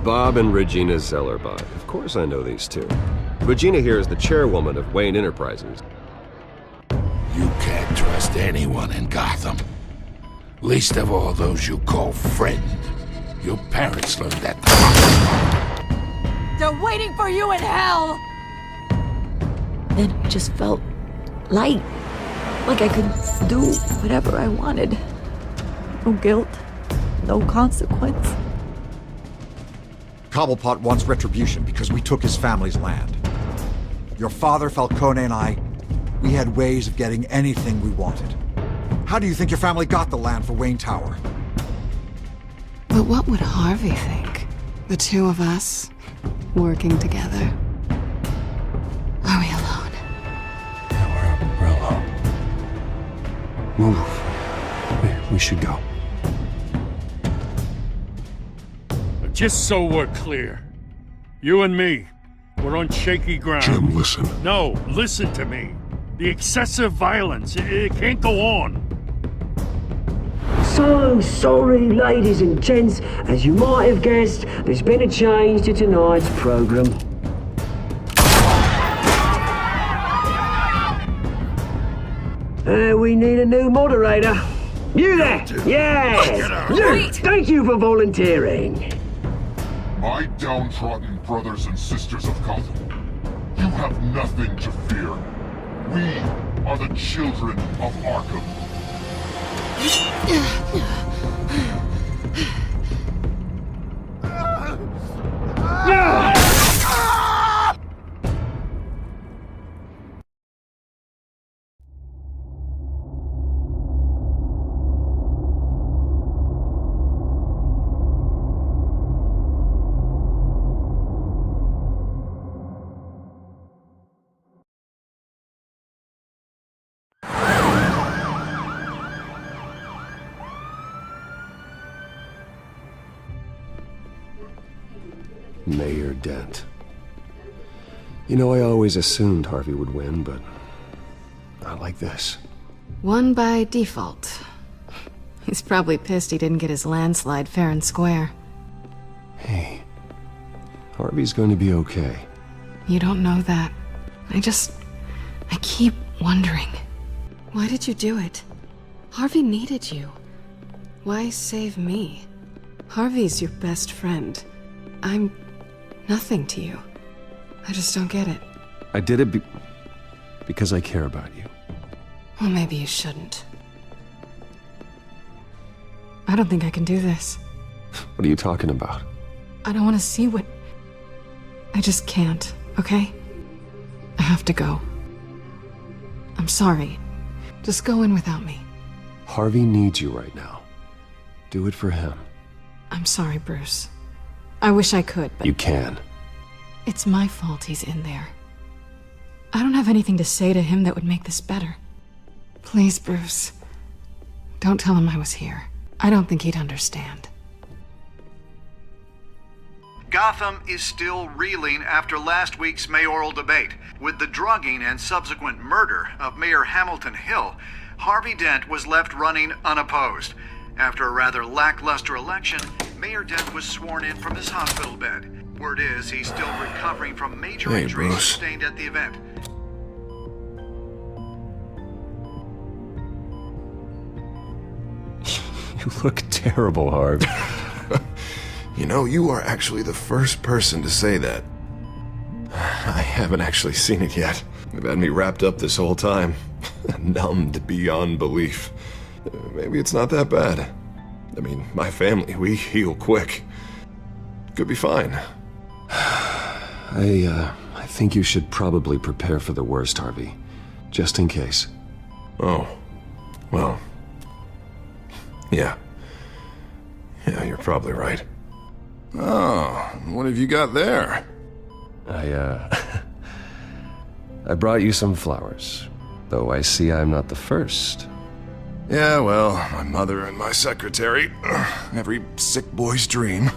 Bob and Regina Zellerbach. Of course I know these two. Regina here is the chairwoman of Wayne Enterprises. You can't trust anyone in Gotham. Least of all those you call friend. Your parents learned that. They're waiting for you in hell! Then it just felt light. Like I could do whatever I wanted. No guilt. No consequence. Cobblepot wants retribution because we took his family's land. Your father, Falcone, and I, we had ways of getting anything we wanted. How do you think your family got the land for Wayne Tower? But what would Harvey think? The two of us, working together. Are we alone? Yeah, we're alone. Move. We should go. Just so we're clear, you and me, we're on shaky ground. Jim, listen. No, listen to me. The excessive violence, it can't go on. So sorry, ladies and gents. As you might have guessed, there's been a change to tonight's program. We need a new moderator. You there? Yes! You! Thank you for volunteering. My downtrodden brothers and sisters of Gotham, you have nothing to fear. We are the children of Arkham. Mayor Dent. You know, I always assumed Harvey would win, but not like this. Won by default. He's probably pissed he didn't get his landslide fair and square. Hey, Harvey's going to be okay. You don't know that. I keep wondering. Why did you do it? Harvey needed you. Why save me? Harvey's your best friend. I'm nothing to you. I just don't get it. I did it because I care about you. Well, maybe you shouldn't. I don't think I can do this. What are you talking about? I don't want to see what... I just can't, okay? I have to go. I'm sorry. Just go in without me. Harvey needs you right now. Do it for him. I'm sorry, Bruce. I wish I could, but... You can. It's my fault he's in there. I don't have anything to say to him that would make this better. Please, Bruce. Don't tell him I was here. I don't think he'd understand. Gotham is still reeling after last week's mayoral debate. With the drugging and subsequent murder of Mayor Hamilton Hill, Harvey Dent was left running unopposed. After a rather lackluster election, Mayor Dent was sworn in from his hospital bed. Word is he's still recovering from major injuries sustained at the event. You look terrible, Harv. You know, you are actually the first person to say that. I haven't actually seen it yet. They've had me wrapped up this whole time. Numbed beyond belief. Maybe it's not that bad. I mean, my family, we heal quick. Could be fine. I think you should probably prepare for the worst, Harvey. Just in case. Oh. Well. Yeah. Yeah, you're probably right. Oh, what have you got there? I brought you some flowers. Though I see I'm not the first. Yeah, well, my mother and my secretary. Every sick boy's dream.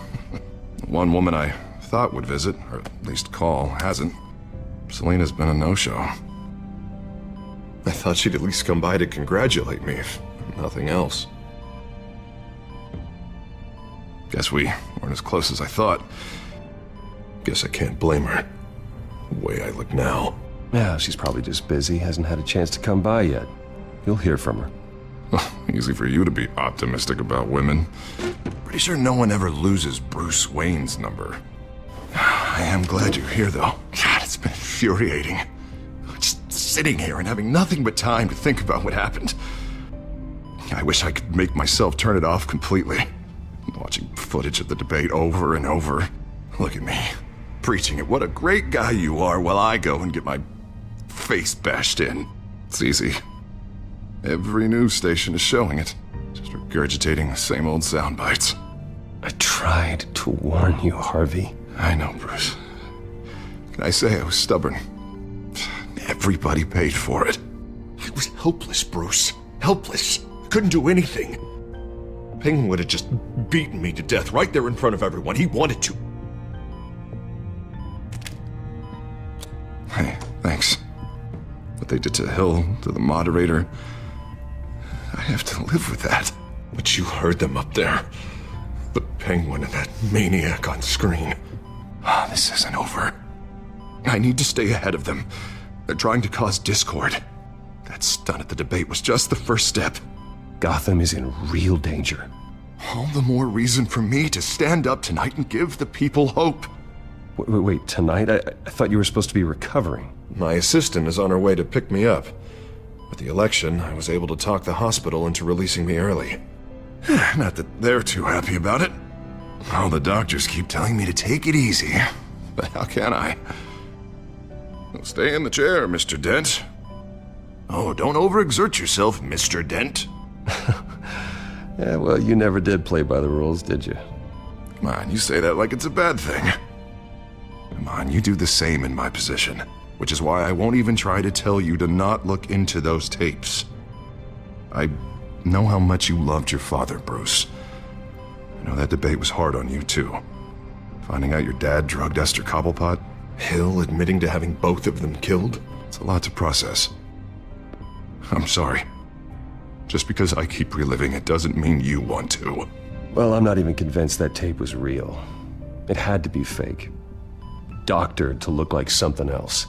One woman I thought would visit, or at least call, hasn't. Selena's been a no-show. I thought she'd at least come by to congratulate me, if nothing else. Guess we weren't as close as I thought. Guess I can't blame her. The way I look now. Yeah, she's probably just busy, hasn't had a chance to come by yet. You'll hear from her. Easy for you to be optimistic about women. Pretty sure no one ever loses Bruce Wayne's number. I am glad you're here, though. God, it's been infuriating. Just sitting here and having nothing but time to think about what happened. I wish I could make myself turn it off completely. Watching footage of the debate over and over. Look at me, preaching at what a great guy you are while I go and get my face bashed in. It's easy. Every news station is showing it. Just regurgitating the same old sound bites. I tried to warn you, Harvey. I know, Bruce. Can I say I was stubborn? Everybody paid for it. I was helpless, Bruce. Helpless. Couldn't do anything. Penguin would have just beaten me to death right there in front of everyone. He wanted to. Hey, thanks. What they did to Hill, to the moderator, I have to live with that. But you heard them up there. The Penguin and that maniac on screen. This isn't over. I need to stay ahead of them. They're trying to cause discord. That stunt at the debate was just the first step. Gotham is in real danger. All the more reason for me to stand up tonight and give the people hope. Wait, tonight? I thought you were supposed to be recovering. My assistant is on her way to pick me up. With the election, I was able to talk the hospital into releasing me early. Not that they're too happy about it. All the doctors keep telling me to take it easy. But how can I? Well, stay in the chair, Mr. Dent. Oh, don't overexert yourself, Mr. Dent. Yeah, well, you never did play by the rules, did you? Come on, you say that like it's a bad thing. Come on, you do the same in my position. Which is why I won't even try to tell you to not look into those tapes. I know how much you loved your father, Bruce. I know that debate was hard on you, too. Finding out your dad drugged Esther Cobblepot, Hill admitting to having both of them killed, it's a lot to process. I'm sorry. Just because I keep reliving it doesn't mean you want to. Well, I'm not even convinced that tape was real. It had to be fake. Doctored to look like something else.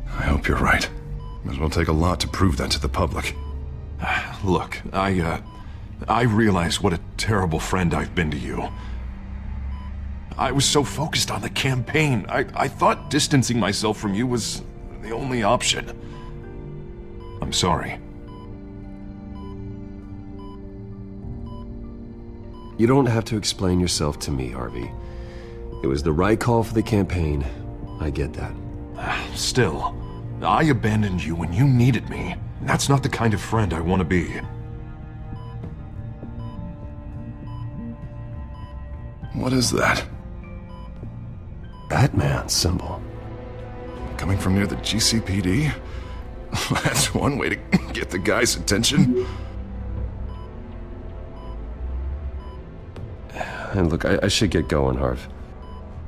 I hope you're right. Might as well take a lot to prove that to the public. Look, I realize what a terrible friend I've been to you. I was so focused on the campaign. I thought distancing myself from you was the only option. I'm sorry. You don't have to explain yourself to me, Harvey. It was the right call for the campaign. I get that. Still, I abandoned you when you needed me. That's not the kind of friend I want to be. What is that? Batman symbol. Coming from near the GCPD? That's one way to get the guy's attention. And look, I should get going, Harv.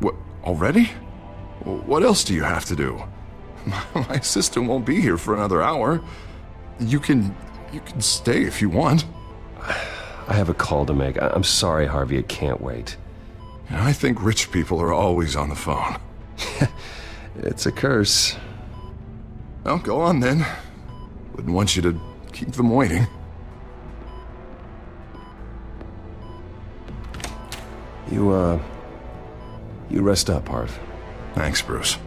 What, already? What else do you have to do? My assistant won't be here for another hour. You can stay if you want. I have a call to make. I'm sorry, Harvey, I can't wait. I think rich people are always on the phone. It's a curse. Well, go on then. Wouldn't want you to keep them waiting. You rest up, Harv. Thanks, Bruce.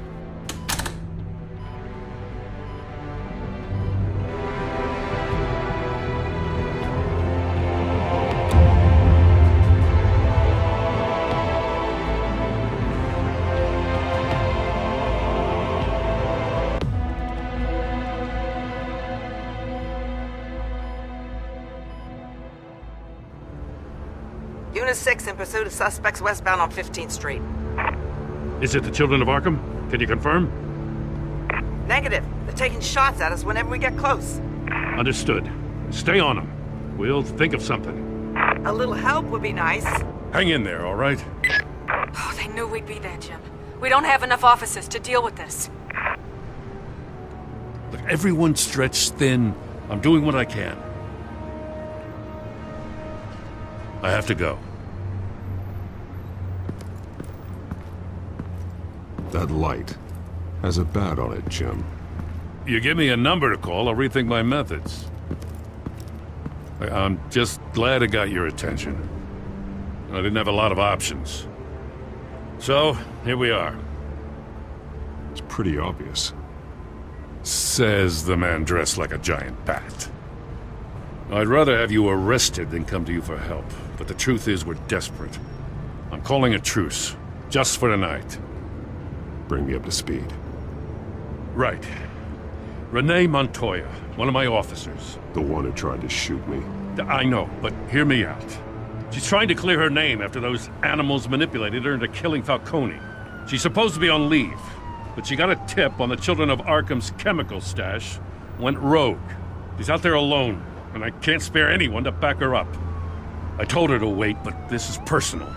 Unit 6 in pursuit of suspects westbound on 15th Street. Is it the Children of Arkham? Can you confirm? Negative. They're taking shots at us whenever we get close. Understood. Stay on them. We'll think of something. A little help would be nice. Hang in there, all right? Oh, they knew we'd be there, Jim. We don't have enough officers to deal with this. Look, everyone's stretched thin. I'm doing what I can. I have to go. That light has a bat on it, Jim. You give me a number to call, I'll rethink my methods. I'm just glad it got your attention. I didn't have a lot of options. So, here we are. It's pretty obvious. Says the man dressed like a giant bat. I'd rather have you arrested than come to you for help, but the truth is we're desperate. I'm calling a truce, just for tonight. Bring me up to speed. Right. Renee Montoya, one of my officers. The one who tried to shoot me. I know, but hear me out. She's trying to clear her name after those animals manipulated her into killing Falcone. She's supposed to be on leave, but she got a tip on the Children of Arkham's chemical stash, went rogue. She's out there alone, and I can't spare anyone to back her up. I told her to wait, but this is personal.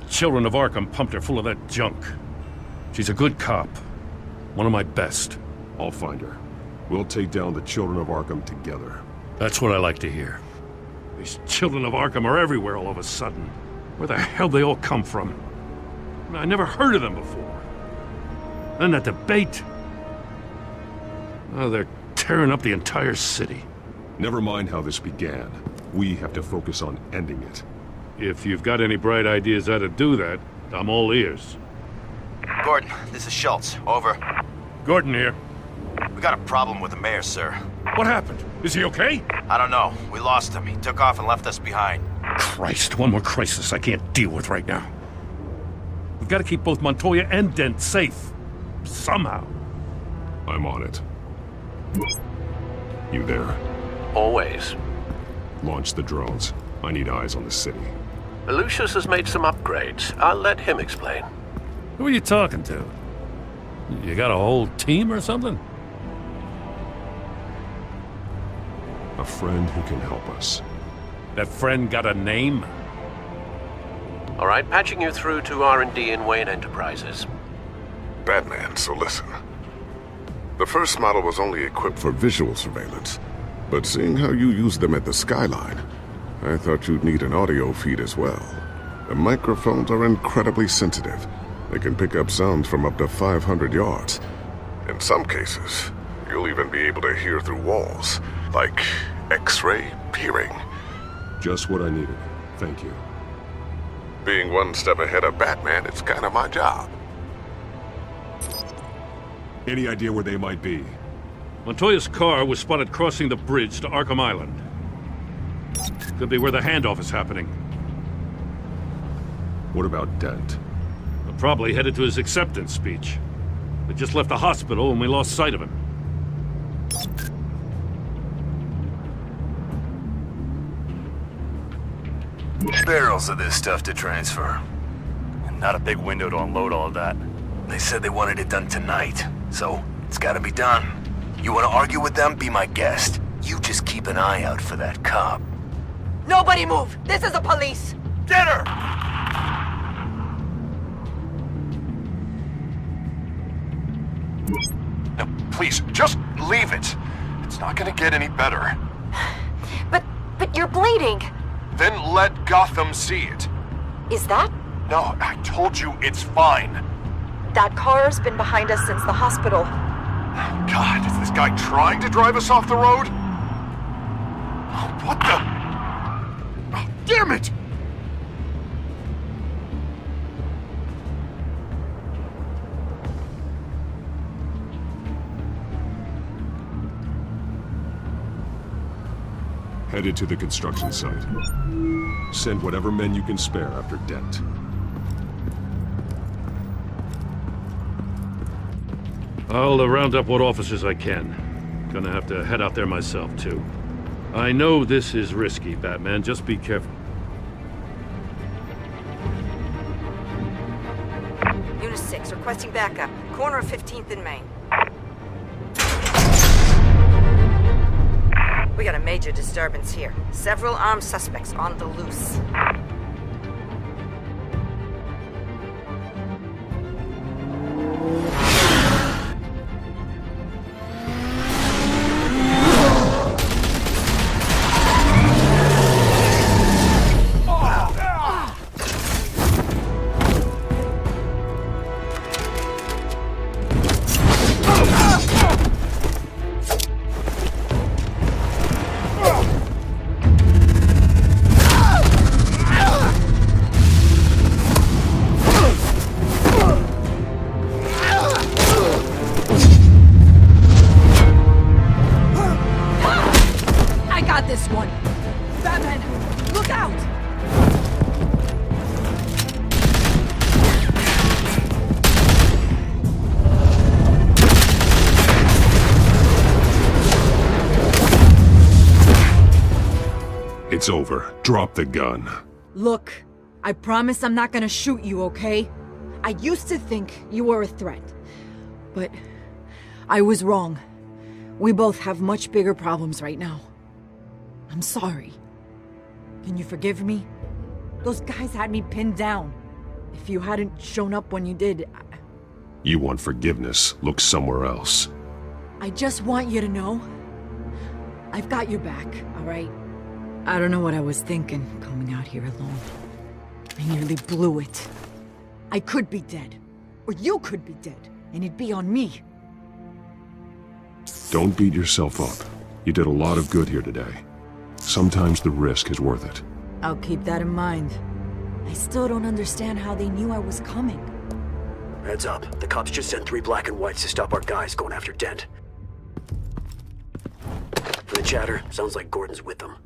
The Children of Arkham pumped her full of that junk. She's a good cop. One of my best. I'll find her. We'll take down the Children of Arkham together. That's what I like to hear. These Children of Arkham are everywhere all of a sudden. Where the hell they all come from? I never heard of them before. Then that debate. Oh, they're tearing up the entire city. Never mind how this began. We have to focus on ending it. If you've got any bright ideas how to do that, I'm all ears. Gordon, this is Schultz. Over. Gordon here. We got a problem with the mayor, sir. What happened? Is he okay? I don't know. We lost him. He took off and left us behind. Christ, one more crisis I can't deal with right now. We've got to keep both Montoya and Dent safe. Somehow. I'm on it. You there? Always. Launch the drones. I need eyes on the city. Lucius has made some upgrades. I'll let him explain. Who are you talking to? You got a whole team or something? A friend who can help us. That friend got a name? All right, patching you through to R&D in Wayne Enterprises. Batman, so listen. The first model was only equipped for visual surveillance, but seeing how you use them at the skyline, I thought you'd need an audio feed as well. The microphones are incredibly sensitive. They can pick up sounds from up to 500 yards. In some cases, you'll even be able to hear through walls, like X-ray peering. Just what I needed. Thank you. Being one step ahead of Batman, it's kind of my job. Any idea where they might be? Montoya's car was spotted crossing the bridge to Arkham Island. Could be where the handoff is happening. What about Dent? Probably headed to his acceptance speech. We just left the hospital and we lost sight of him. Barrels of this stuff to transfer. Not a big window to unload all of that. They said they wanted it done tonight, so it's gotta be done. You wanna argue with them? Be my guest. You just keep an eye out for that cop. Nobody move! This is the police! Get her! Now, please, just leave it. It's not gonna get any better. But you're bleeding. Then let Gotham see it. Is that? No, I told you it's fine. That car's been behind us since the hospital. God, is this guy trying to drive us off the road? What the? Oh, damn it! Headed to the construction site. Send whatever men you can spare after Dent. I'll round up what officers I can. Gonna have to head out there myself, too. I know this is risky, Batman. Just be careful. Unit 6, requesting backup. Corner of 15th and Main. We got a major disturbance here. Several armed suspects on the loose. It's over. Drop the gun. Look, I promise I'm not gonna shoot you, okay? I used to think you were a threat, but I was wrong. We both have much bigger problems right now. I'm sorry. Can you forgive me? Those guys had me pinned down. If you hadn't shown up when you did, You want forgiveness? Look somewhere else. I just want you to know, I've got your back, alright? I don't know what I was thinking, coming out here alone. I nearly blew it. I could be dead. Or you could be dead, and it'd be on me. Don't beat yourself up. You did a lot of good here today. Sometimes the risk is worth it. I'll keep that in mind. I still don't understand how they knew I was coming. Heads up. The cops just sent 3 black and whites to stop our guys going after Dent. For the chatter, sounds like Gordon's with them.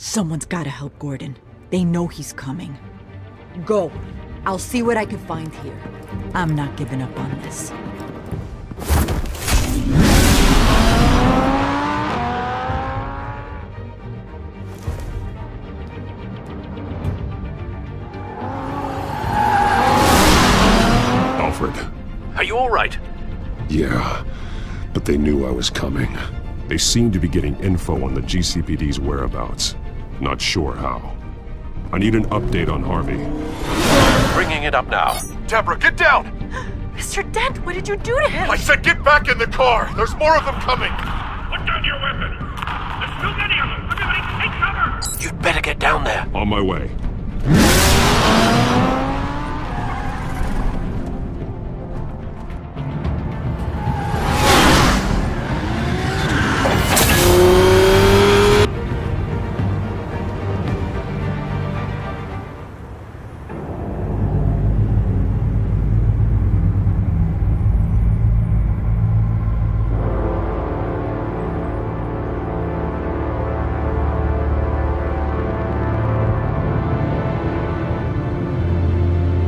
Someone's gotta help Gordon. They know he's coming. Go. I'll see what I can find here. I'm not giving up on this. Alfred. Are you all right? Yeah, but they knew I was coming. They seem to be getting info on the GCPD's whereabouts. Not sure how. I need an update on Harvey. Bringing it up now. Deborah, get down! Mr. Dent, what did you do to him? I said get back in the car! There's more of them coming! Put down your weapon! There's too many of them! Everybody take cover! You'd better get down there. On my way.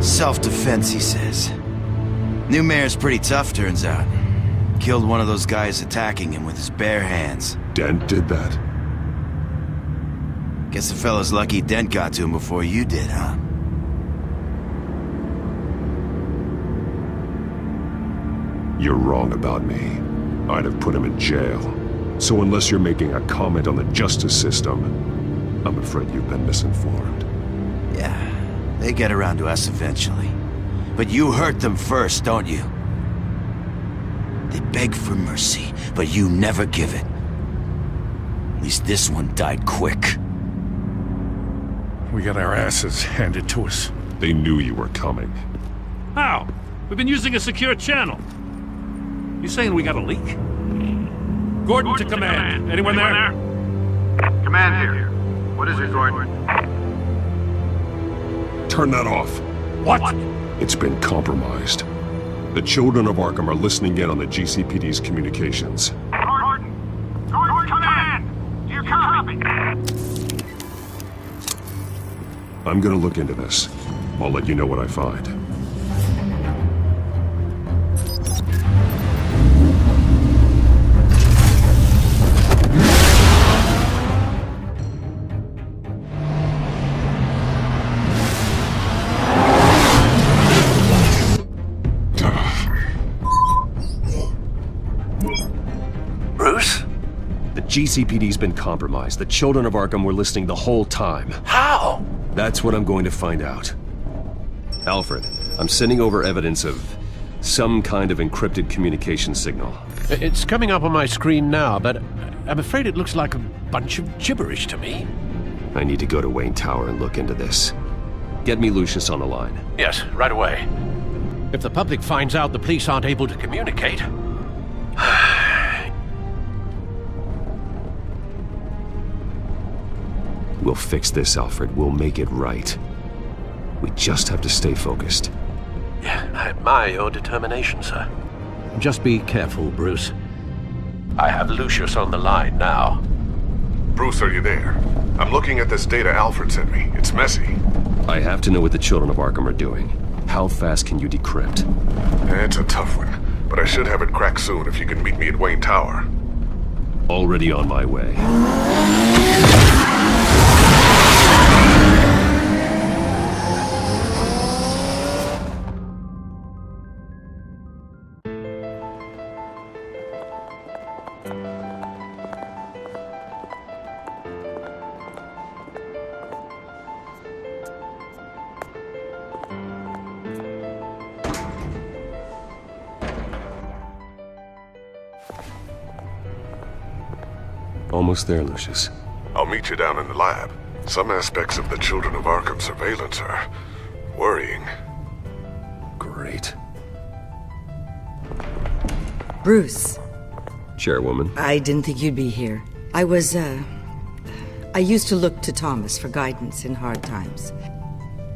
Self-defense, he says. New mayor's pretty tough, turns out. Killed one of those guys attacking him with his bare hands. Dent did that? Guess the fella's lucky Dent got to him before you did, huh? You're wrong about me. I'd have put him in jail. So unless you're making a comment on the justice system, I'm afraid you've been misinformed. Yeah. They get around to us eventually. But you hurt them first, don't you? They beg for mercy, but you never give it. At least this one died quick. We got our asses handed to us. They knew you were coming. How? We've been using a secure channel. You saying we got a leak? Gordon to command. Anyone there? Command here. What is it, Gordon? Turn that off. What? It's been compromised. The children of Arkham are listening in on the GCPD's communications. Gordon, command! Do you copy? I'm gonna look into this. I'll let you know what I find. GCPD's been compromised. The children of Arkham were listening the whole time. How? That's what I'm going to find out. Alfred, I'm sending over evidence of some kind of encrypted communication signal. It's coming up on my screen now, but I'm afraid it looks like a bunch of gibberish to me. I need to go to Wayne Tower and look into this. Get me Lucius on the line. Yes, right away. If the public finds out the police aren't able to communicate... We'll fix this, Alfred. We'll make it right. We just have to stay focused. Yeah, I admire your determination, sir. Just be careful, Bruce. I have Lucius on the line now. Bruce, are you there? I'm looking at this data Alfred sent me. It's messy. I have to know what the children of Arkham are doing. How fast can you decrypt? It's a tough one, but I should have it cracked soon if you can meet me at Wayne Tower. Already on my way. Almost there, Lucius. I'll meet you down in the lab. Some aspects of the Children of Arkham surveillance are worrying. Great. Bruce. Chairwoman. I didn't think you'd be here. I used to look to Thomas for guidance in hard times.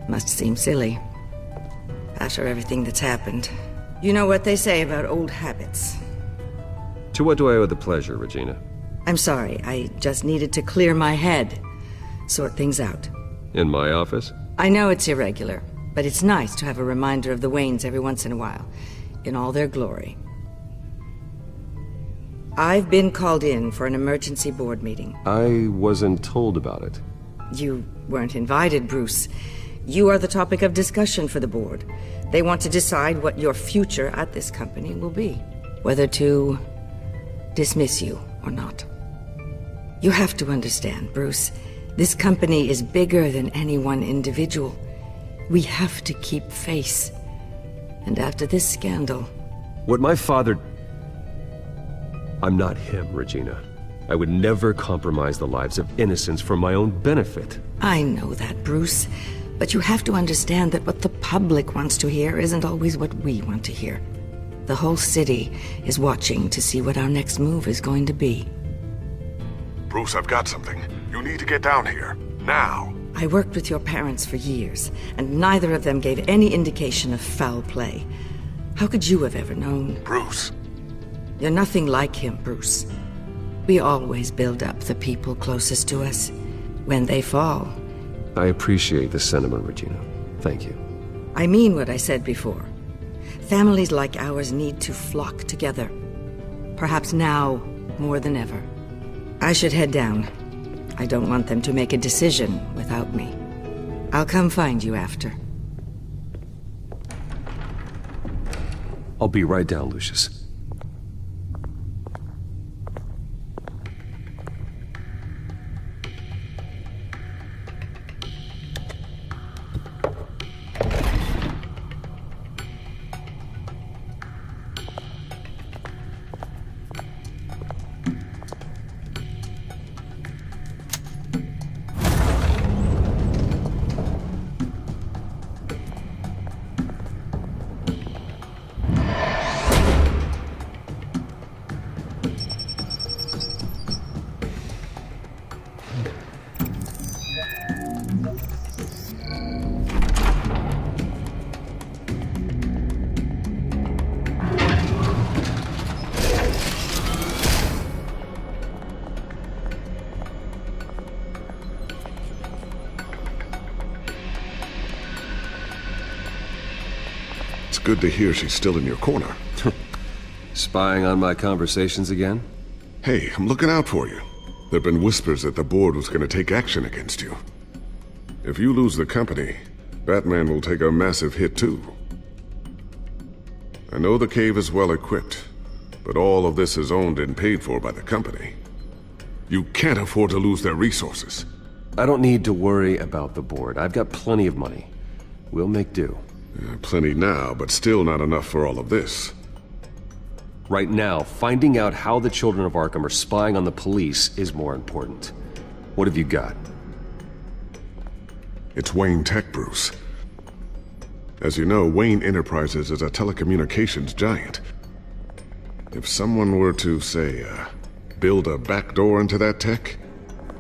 Must seem silly. After everything that's happened. You know what they say about old habits. To what do I owe the pleasure, Regina? I'm sorry, I just needed to clear my head. Sort things out. In my office? I know it's irregular, but it's nice to have a reminder of the Waynes every once in a while. In all their glory. I've been called in for an emergency board meeting. I wasn't told about it. You weren't invited, Bruce. You are the topic of discussion for the board. They want to decide what your future at this company will be. Whether to dismiss you or not. You have to understand, Bruce. This company is bigger than any one individual. We have to keep face. And after this scandal... What my father... I'm not him, Regina. I would never compromise the lives of innocents for my own benefit. I know that, Bruce. But you have to understand that what the public wants to hear isn't always what we want to hear. The whole city is watching to see what our next move is going to be. Bruce, I've got something. You need to get down here. Now. I worked with your parents for years, and neither of them gave any indication of foul play. How could you have ever known? Bruce. You're nothing like him, Bruce. We always build up the people closest to us. When they fall... I appreciate the sentiment, Regina. Thank you. I mean what I said before. Families like ours need to flock together. Perhaps now, more than ever. I should head down. I don't want them to make a decision without me. I'll come find you after. I'll be right down, Lucius. Good to hear she's still in your corner. Spying on my conversations again? Hey, I'm looking out for you. There've been whispers that the board was going to take action against you. If you lose the company, Batman will take a massive hit too. I know the cave is well equipped, but all of this is owned and paid for by the company. You can't afford to lose their resources. I don't need to worry about the board. I've got plenty of money. We'll make do. Plenty now, but still not enough for all of this. Right now, finding out how the Children of Arkham are spying on the police is more important. What have you got? It's Wayne Tech, Bruce. As you know, Wayne Enterprises is a telecommunications giant. If someone were to, say, build a backdoor into that tech...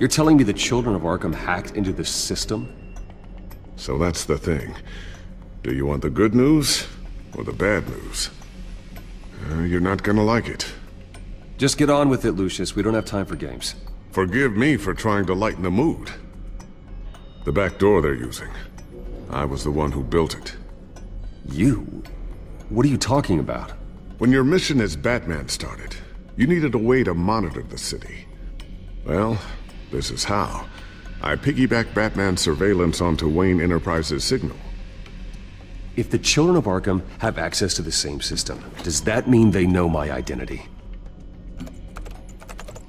You're telling me the Children of Arkham hacked into the system? So that's the thing. Do you want the good news, or the bad news? You're not gonna like it. Just get on with it, Lucius. We don't have time for games. Forgive me for trying to lighten the mood. The back door they're using. I was the one who built it. You? What are you talking about? When your mission as Batman started, you needed a way to monitor the city. Well, this is how. I piggybacked Batman's surveillance onto Wayne Enterprises' signal. If the Children of Arkham have access to the same system, does that mean they know my identity?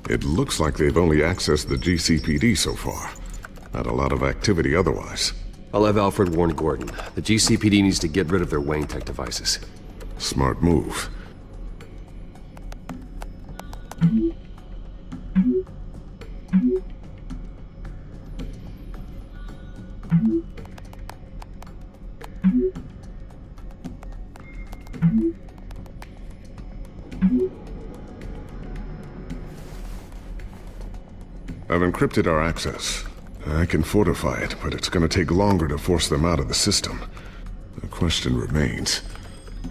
It looks like they've only accessed the GCPD so far. Not a lot of activity otherwise. I'll have Alfred warn Gordon. The GCPD needs to get rid of their Wayne Tech devices. Smart move. I've encrypted our access. I can fortify it, but it's gonna take longer to force them out of the system. The question remains,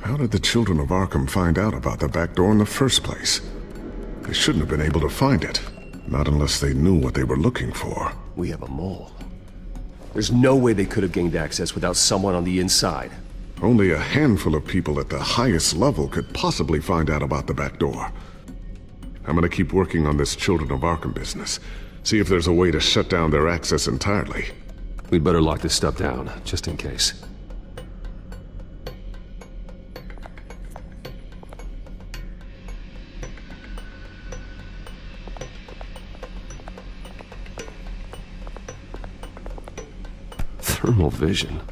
how did the children of Arkham find out about the back door in the first place? They shouldn't have been able to find it. Not unless they knew what they were looking for. We have a mole. There's no way they could have gained access without someone on the inside. Only a handful of people at the highest level could possibly find out about the back door. I'm gonna keep working on this Children of Arkham business. See if there's a way to shut down their access entirely. We'd better lock this stuff down, just in case. Thermal vision.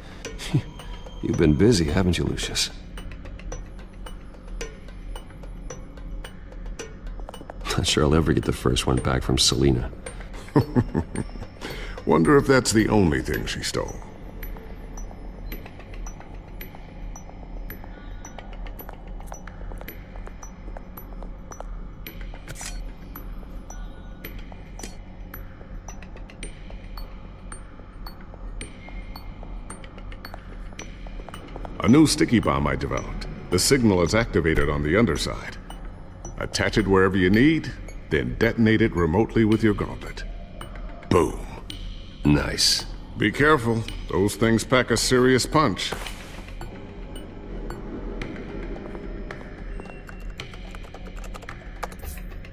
You've been busy, haven't you, Lucius? Not sure I'll ever get the first one back from Selina. Wonder if that's the only thing she stole. A new sticky bomb I developed. The signal is activated on the underside. Attach it wherever you need, then detonate it remotely with your gauntlet. Boom. Nice. Be careful. Those things pack a serious punch.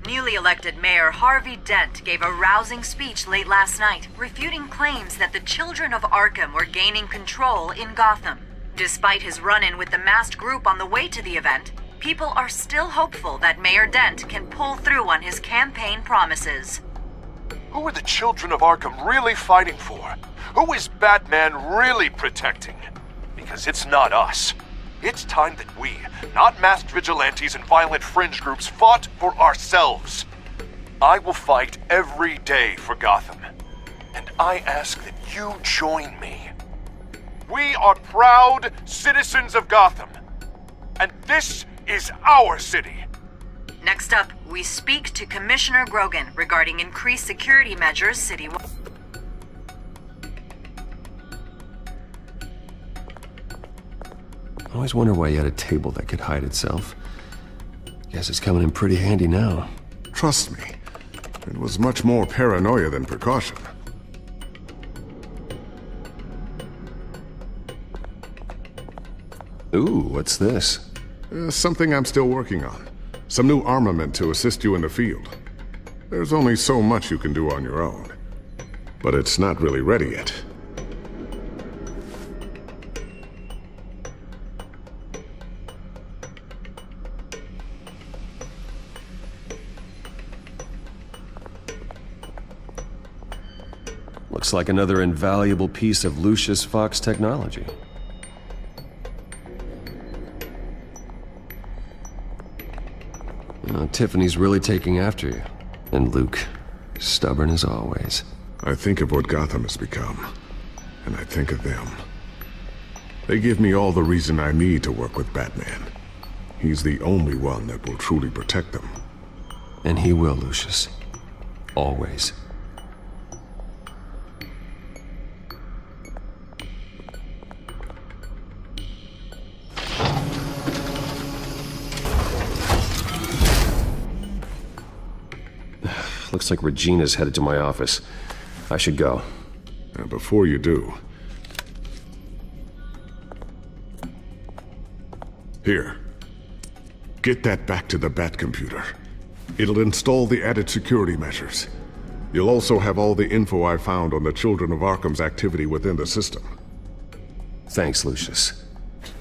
Newly elected Mayor Harvey Dent gave a rousing speech late last night, refuting claims that the children of Arkham were gaining control in Gotham. Despite his run-in with the masked group on the way to the event, people are still hopeful that Mayor Dent can pull through on his campaign promises. Who are the children of Arkham really fighting for? Who is Batman really protecting? Because it's not us. It's time that we, not masked vigilantes and violent fringe groups, fought for ourselves. I will fight every day for Gotham. And I ask that you join me. We are proud citizens of Gotham. And this is our city. Next up, we speak to Commissioner Grogan regarding increased security measures citywide. I always wonder why you had a table that could hide itself. Guess it's coming in pretty handy now. Trust me, it was much more paranoia than precaution. Ooh, what's this? Something I'm still working on. Some new armament to assist you in the field. There's only so much you can do on your own. But it's not really ready yet. Looks like another invaluable piece of Lucius Fox technology. Tiffany's really taking after you. And Luke, stubborn as always. I think of what Gotham has become, and I think of them. They give me all the reason I need to work with Batman. He's the only one that will truly protect them. And he will, Lucius. Always. Looks like Regina's headed to my office. I should go. And before you do... Here. Get that back to the Bat computer. It'll install the added security measures. You'll also have all the info I found on the Children of Arkham's activity within the system. Thanks, Lucius.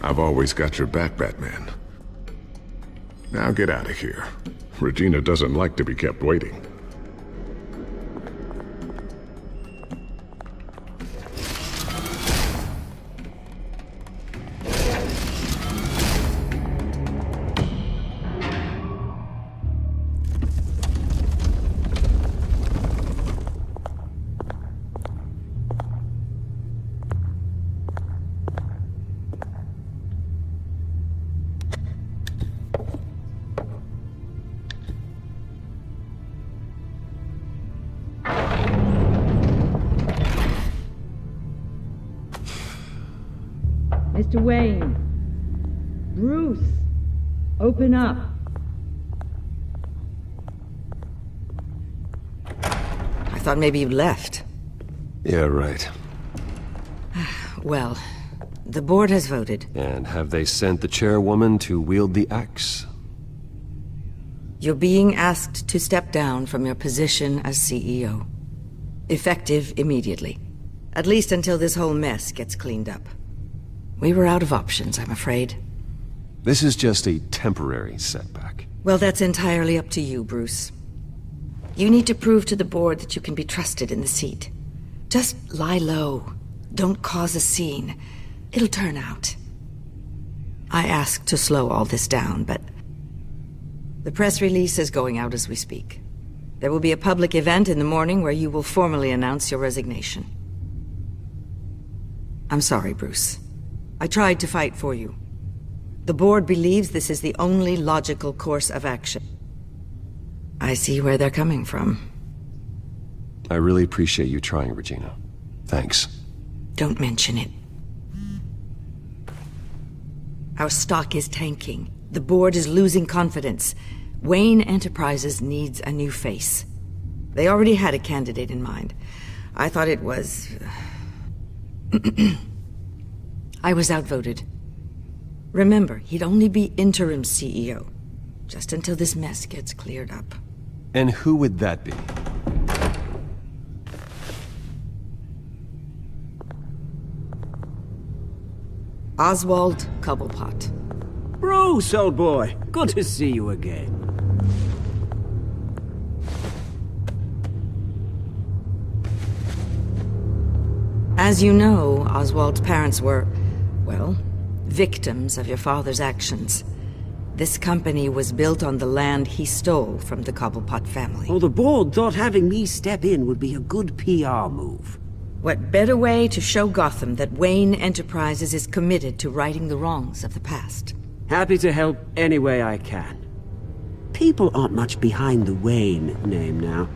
I've always got your back, Batman. Now get out of here. Regina doesn't like to be kept waiting. Mr. Wayne. Bruce, open up. I thought maybe you left. Yeah, right. Well, the board has voted. And have they sent the chairwoman to wield the axe? You're being asked to step down from your position as CEO. Effective immediately. At least until this whole mess gets cleaned up. We were out of options, I'm afraid. This is just a temporary setback. Well, that's entirely up to you, Bruce. You need to prove to the board that you can be trusted in the seat. Just lie low. Don't cause a scene. It'll turn out. I asked to slow all this down, but the press release is going out as we speak. There will be a public event in the morning where you will formally announce your resignation. I'm sorry, Bruce. I tried to fight for you. The board believes this is the only logical course of action. I see where they're coming from. I really appreciate you trying, Regina. Thanks. Don't mention it. Our stock is tanking. The board is losing confidence. Wayne Enterprises needs a new face. They already had a candidate in mind. I thought it was... I was outvoted. Remember, he'd only be interim CEO, just until this mess gets cleared up. And who would that be? Oswald Cobblepot. Bruce, old boy. Good to see you again. As you know, Oswald's parents were, well, victims of your father's actions. This company was built on the land he stole from the Cobblepot family. Oh, the board thought having me step in would be a good PR move. What better way to show Gotham that Wayne Enterprises is committed to righting the wrongs of the past? Happy to help any way I can. People aren't much behind the Wayne name now.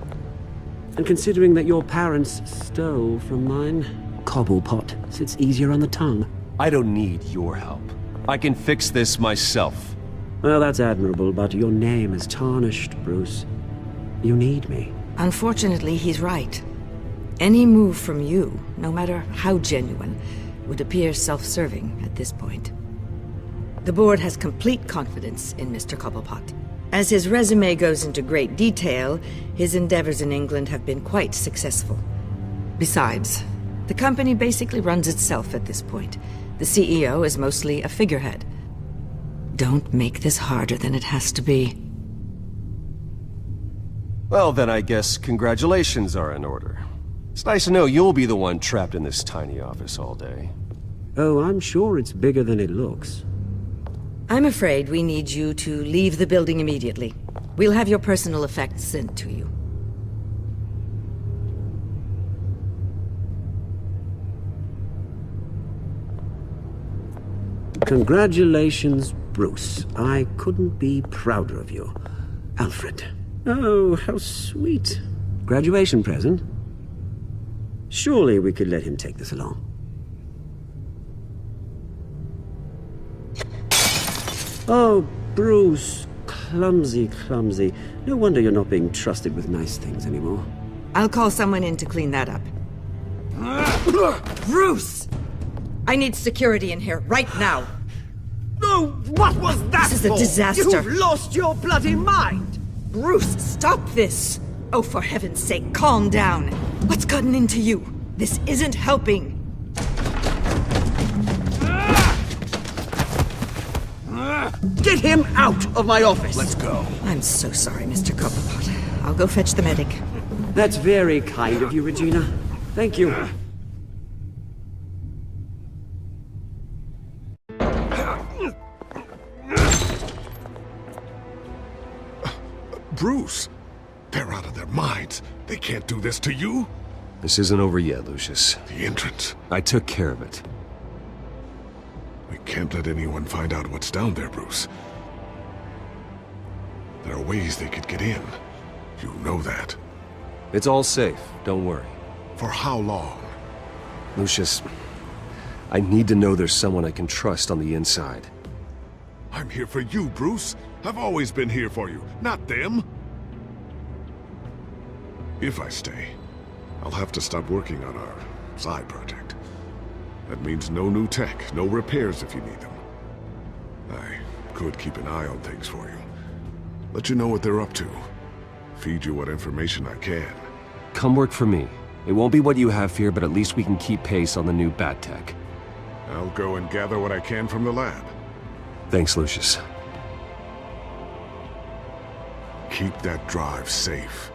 And considering that your parents stole from mine, Cobblepot sits easier on the tongue. I don't need your help. I can fix this myself. Well, that's admirable, but your name is tarnished, Bruce. You need me. Unfortunately, he's right. Any move from you, no matter how genuine, would appear self-serving at this point. The board has complete confidence in Mr. Cobblepot. As his resume goes into great detail, his endeavors in England have been quite successful. Besides, the company basically runs itself at this point. The CEO is mostly a figurehead. Don't make this harder than it has to be. Well, then I guess congratulations are in order. It's nice to know you'll be the one trapped in this tiny office all day. Oh, I'm sure it's bigger than it looks. I'm afraid we need you to leave the building immediately. We'll have your personal effects sent to you. Congratulations, Bruce. I couldn't be prouder of you. Alfred. Oh, how sweet. Graduation present? Surely we could let him take this along. Oh, Bruce. Clumsy, clumsy. No wonder you're not being trusted with nice things anymore. I'll call someone in to clean that up. Bruce! I need security in here, right now. No, what was that This is a disaster. You've lost your bloody mind! Bruce, stop this! Oh, for heaven's sake, calm down. What's gotten into you? This isn't helping. Get him out of my office! Let's go. I'm so sorry, Mr. Cobblepot. I'll go fetch the medic. That's very kind of you, Regina. Thank you. Bruce, they're out of their minds. They can't do this to you. This isn't over yet, Lucius. The entrance. I took care of it. We can't let anyone find out what's down there, Bruce. There are ways they could get in. You know that. It's all safe, don't worry. For how long? Lucius, I need to know there's someone I can trust on the inside. I'm here for you, Bruce. I've always been here for you, not them. If I stay, I'll have to stop working on our side project. That means no new tech, no repairs if you need them. I could keep an eye on things for you. Let you know what they're up to. Feed you what information I can. Come work for me. It won't be what you have here, but at least we can keep pace on the new bat tech. I'll go and gather what I can from the lab. Thanks, Lucius. Keep that drive safe.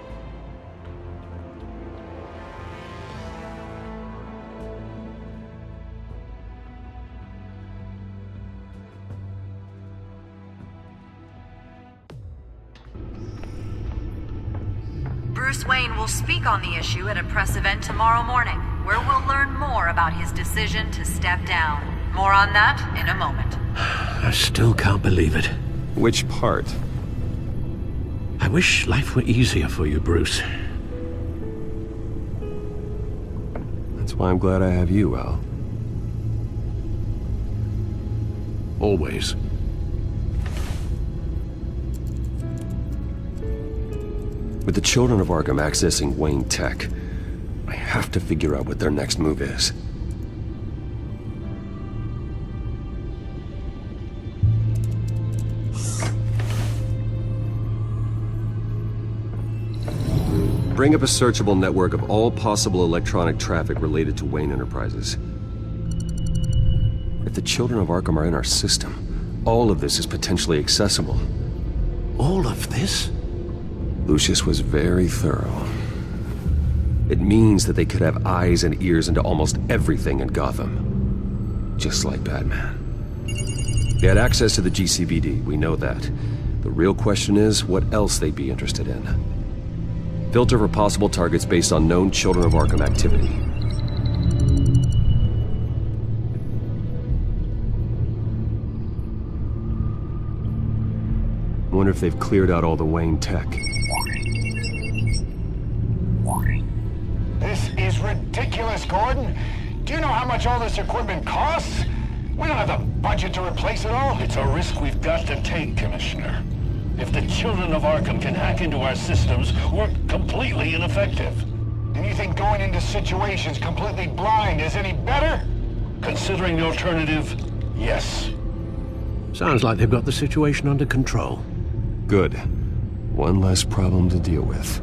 Bruce Wayne will speak on the issue at a press event tomorrow morning, where we'll learn more about his decision to step down. More on that in a moment. I still can't believe it. Which part? I wish life were easier for you, Bruce. That's why I'm glad I have you, Al. Always. With the children of Arkham accessing Wayne Tech, I have to figure out what their next move is. Bring up a searchable network of all possible electronic traffic related to Wayne Enterprises. If the children of Arkham are in our system, all of this is potentially accessible. All of this? Lucius was very thorough. It means that they could have eyes and ears into almost everything in Gotham. Just like Batman. They had access to the GCPD, we know that. The real question is, what else they'd be interested in. Filter for possible targets based on known Children of Arkham activity. I wonder if they've cleared out all the Wayne tech. This is ridiculous, Gordon. Do you know how much all this equipment costs? We don't have the budget to replace it all. It's a risk we've got to take, Commissioner. If the children of Arkham can hack into our systems, we're completely ineffective. And you think going into situations completely blind is any better? Considering the alternative, yes. Sounds like they've got the situation under control. Good. One less problem to deal with.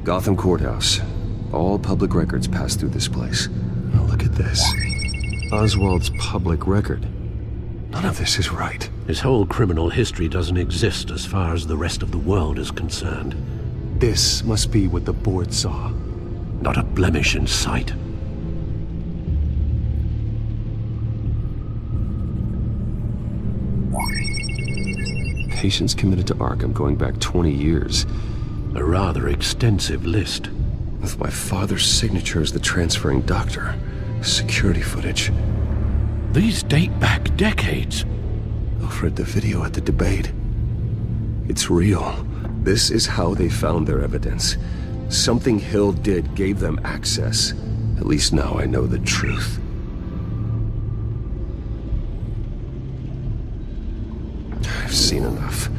Gotham Courthouse. All public records pass through this place. Now look at this. Oswald's public record. None of this is right. His whole criminal history doesn't exist as far as the rest of the world is concerned. This must be what the board saw. Not a blemish in sight. Patients committed to Arkham going back 20 years. A rather extensive list. With my father's signature as the transferring doctor. Security footage. These date back decades. Alfred, the video at the debate. It's real. This is how they found their evidence. Something Hill did gave them access. At least now I know the truth. I've seen enough.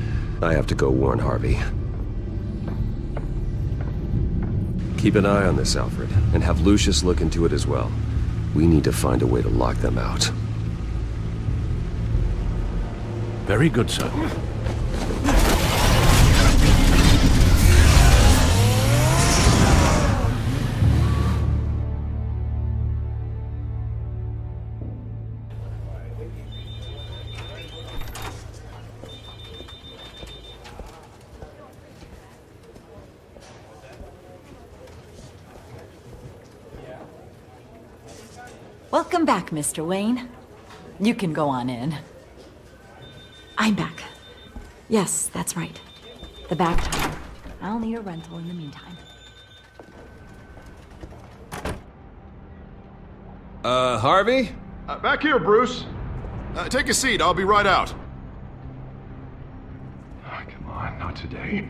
I have to go warn Harvey. Keep an eye on this, Alfred, and have Lucius look into it as well. We need to find a way to lock them out. Very good, sir. Welcome back, Mr. Wayne. You can go on in. I'm back. Yes, that's right. The back tire. I'll need a rental in the meantime. Harvey? Back here, Bruce. Take a seat, I'll be right out. Oh, come on, not today.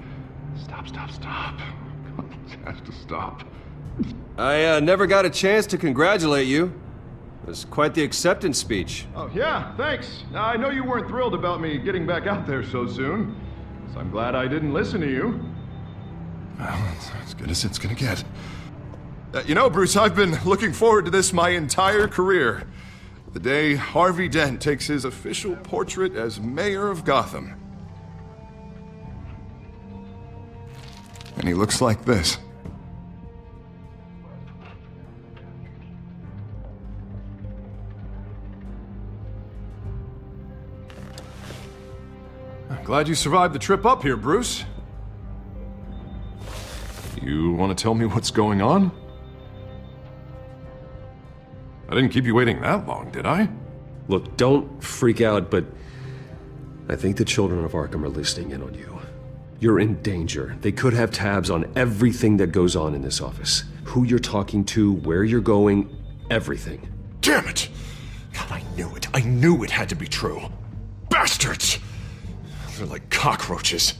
Stop. This has to stop. I never got a chance to congratulate you. It was quite the acceptance speech. Oh, yeah, thanks. I know you weren't thrilled about me getting back out there so soon, so I'm glad I didn't listen to you. Well, it's as good as it's gonna get. You know, Bruce, I've been looking forward to this my entire career. The day Harvey Dent takes his official portrait as mayor of Gotham. And he looks like this. I'm glad you survived the trip up here, Bruce. You want to tell me what's going on? I didn't keep you waiting that long, did I? Look, don't freak out, but I think the children of Arkham are listening in on you. You're in danger. They could have tabs on everything that goes on in this office. Who you're talking to, where you're going, everything. Damn it! God, I knew it. I knew it had to be true. Bastards! They're like cockroaches.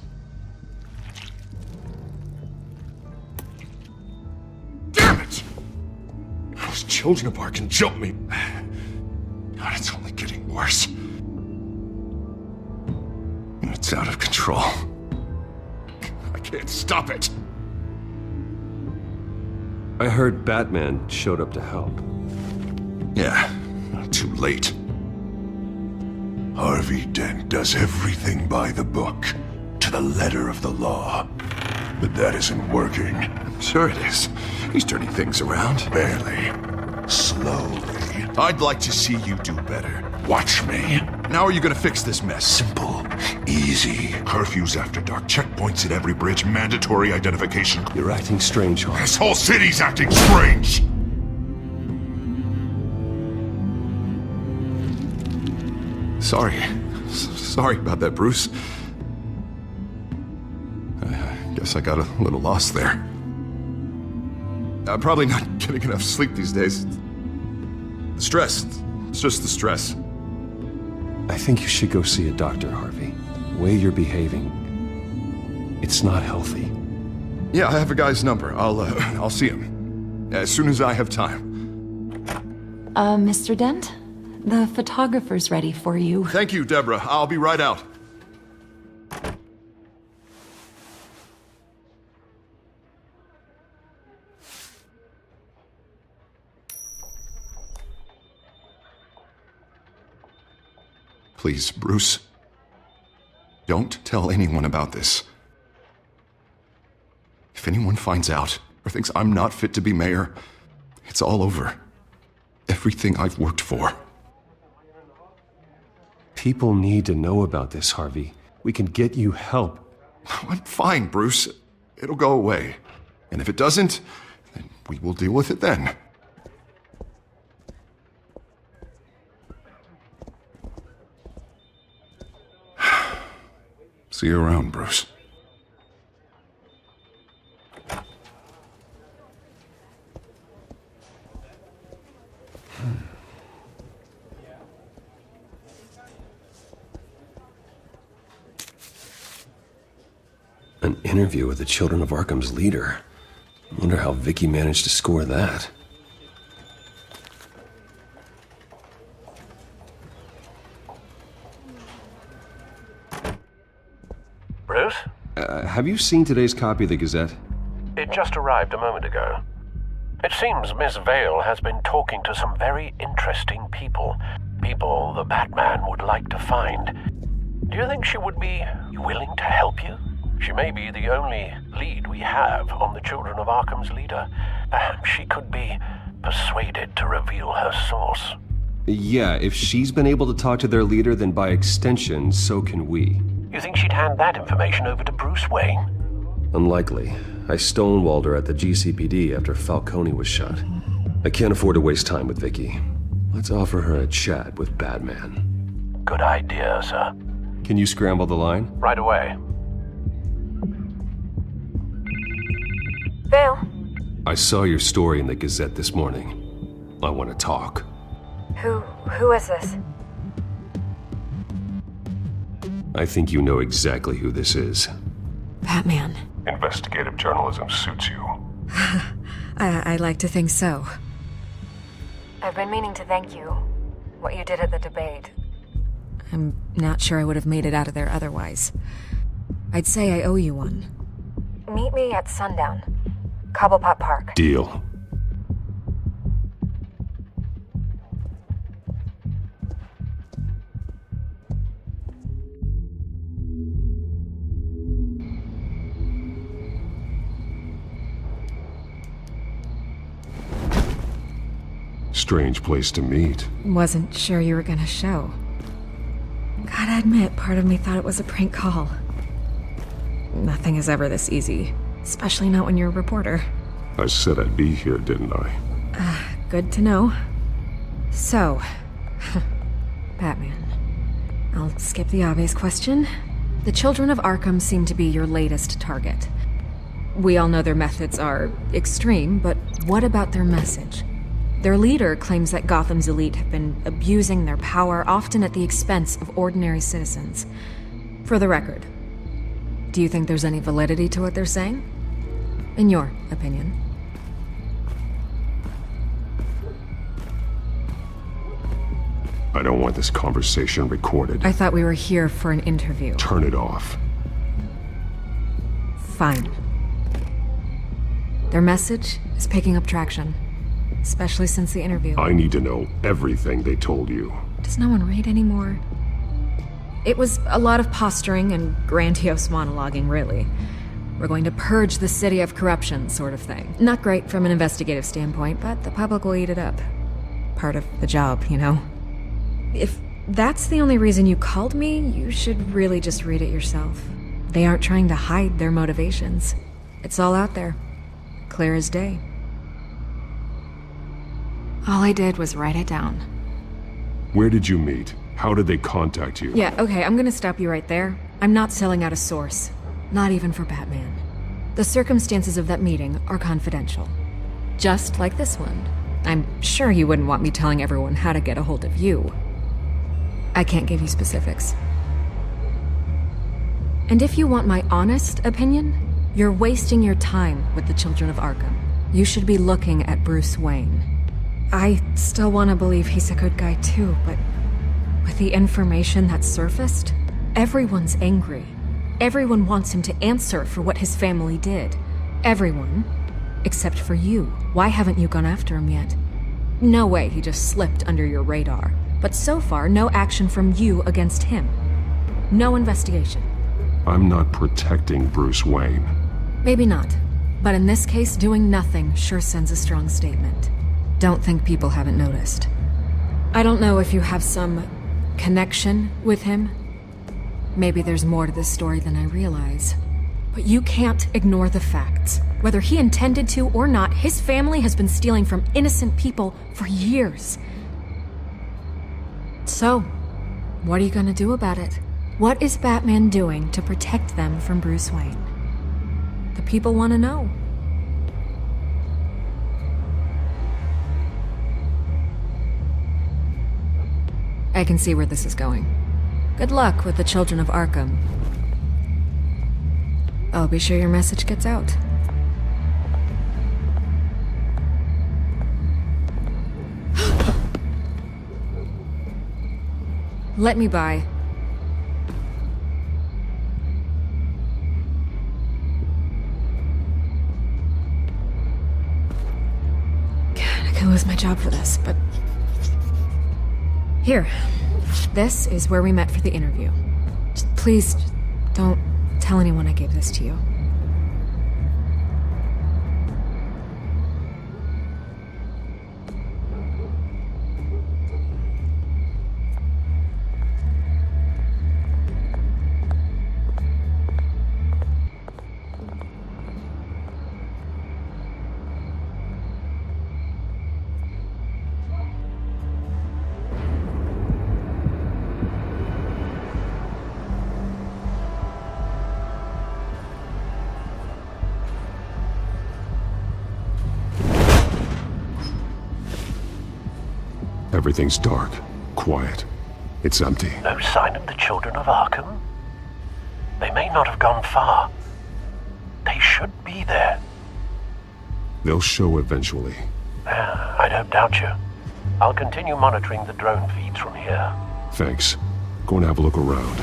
Damn it! Those children of Arkham jumped me. God, it's only getting worse. It's out of control. I can't stop it. I heard Batman showed up to help. Yeah, too late. Harvey Dent does everything by the book, to the letter of the law. But that isn't working. Sure it is. He's turning things around. Barely. Slowly. I'd like to see you do better. Watch me. Now are you gonna fix this mess? Simple. Easy. Curfews after dark. Checkpoints at every bridge. Mandatory identification. You're acting strange, Harvey. This whole city's acting strange! Sorry about that, Bruce. I guess I got a little lost there. I'm probably not getting enough sleep these days. The stress. It's just the stress. I think you should go see a doctor, Harvey. The way you're behaving, it's not healthy. Yeah, I have a guy's number. I'll see him as soon as I have time. Mr. Dent? The photographer's ready for you. Thank you, Deborah. I'll be right out. Please, Bruce. Don't tell anyone about this. If anyone finds out or thinks I'm not fit to be mayor, it's all over. Everything I've worked for. People need to know about this, Harvey. We can get you help. I'm fine, Bruce. It'll go away. And if it doesn't, then we will deal with it then. See you around, Bruce. An interview with the Children of Arkham's leader. I wonder how Vicky managed to score that. Bruce? Have you seen today's copy of the Gazette? It just arrived a moment ago. It seems Miss Vale has been talking to some very interesting people. People the Batman would like to find. Do you think she would be willing to help you? She may be the only lead we have on the Children of Arkham's leader. Perhaps she could be persuaded to reveal her source. Yeah, if she's been able to talk to their leader, then by extension, so can we. You think she'd hand that information over to Bruce Wayne? Unlikely. I stonewalled her at the GCPD after Falcone was shot. I can't afford to waste time with Vicky. Let's offer her a chat with Batman. Good idea, sir. Can you scramble the line? Right away. Vale. I saw your story in the Gazette this morning. I want to talk. Who is this? I think you know exactly who this is. Batman. Investigative journalism suits you. I'd like to think so. I've been meaning to thank you. What you did at the debate. I'm not sure I would have made it out of there otherwise. I'd say I owe you one. Meet me at sundown. Cobblepot Park. Deal. Strange place to meet. Wasn't sure you were gonna show. Gotta admit, part of me thought it was a prank call. Nothing is ever this easy, especially not when you're a reporter. I said I'd be here, didn't I? Good to know. So, Batman. I'll skip the obvious question. The children of Arkham seem to be your latest target. We all know their methods are extreme, but what about their message? Their leader claims that Gotham's elite have been abusing their power, often at the expense of ordinary citizens. For the record, do you think there's any validity to what they're saying? In your opinion? I don't want this conversation recorded. I thought we were here for an interview. Turn it off. Fine. Their message is picking up traction. Especially since the interview. I need to know everything they told you. Does no one read anymore? It was a lot of posturing and grandiose monologuing, really. We're going to purge the city of corruption, sort of thing. Not great from an investigative standpoint, but the public will eat it up. Part of the job, you know? If that's the only reason you called me, you should really just read it yourself. They aren't trying to hide their motivations. It's all out there. Clear as day. All I did was write it down. Where did you meet? How did they contact you? Yeah, okay, I'm gonna stop you right there. I'm not selling out a source. Not even for Batman. The circumstances of that meeting are confidential. Just like this one. I'm sure you wouldn't want me telling everyone how to get a hold of you. I can't give you specifics. And if you want my honest opinion, you're wasting your time with the children of Arkham. You should be looking at Bruce Wayne. I still want to believe he's a good guy too, but with the information that's surfaced, everyone's angry. Everyone wants him to answer for what his family did. Everyone, except for you. Why haven't you gone after him yet? No way he just slipped under your radar. But so far, no action from you against him. No investigation. I'm not protecting Bruce Wayne. Maybe not. But in this case, doing nothing sure sends a strong statement. Don't think people haven't noticed. I don't know if you have some connection with him. Maybe there's more to this story than I realize. But you can't ignore the facts. Whether he intended to or not, his family has been stealing from innocent people for years. So, what are you gonna do about it? What is Batman doing to protect them from Bruce Wayne? The people want to know. I can see where this is going. Good luck with the children of Arkham. I'll be sure your message gets out. Let me by. God, I could lose my job for this, but... Here. This is where we met for the interview. Please, don't tell anyone I gave this to you. Everything's dark, quiet. It's empty. No sign of the children of Arkham? They may not have gone far. They should be there. They'll show eventually. I don't doubt you. I'll continue monitoring the drone feeds from here. Thanks. Go and have a look around.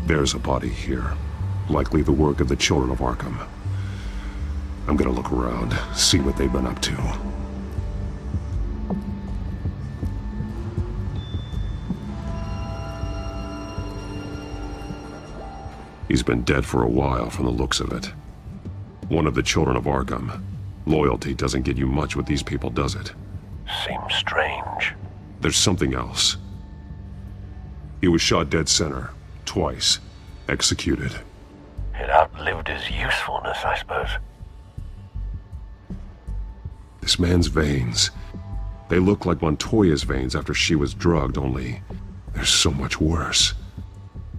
There's a body here. Likely the work of the Children of Arkham. I'm gonna look around, see what they've been up to. He's been dead for a while from the looks of it. One of the Children of Arkham. Loyalty doesn't get you much with these people, does it? Seems strange. There's something else. He was shot dead center, twice, executed. It outlived his usefulness, I suppose. This man's veins. They look like Montoya's veins after she was drugged, only they're so much worse.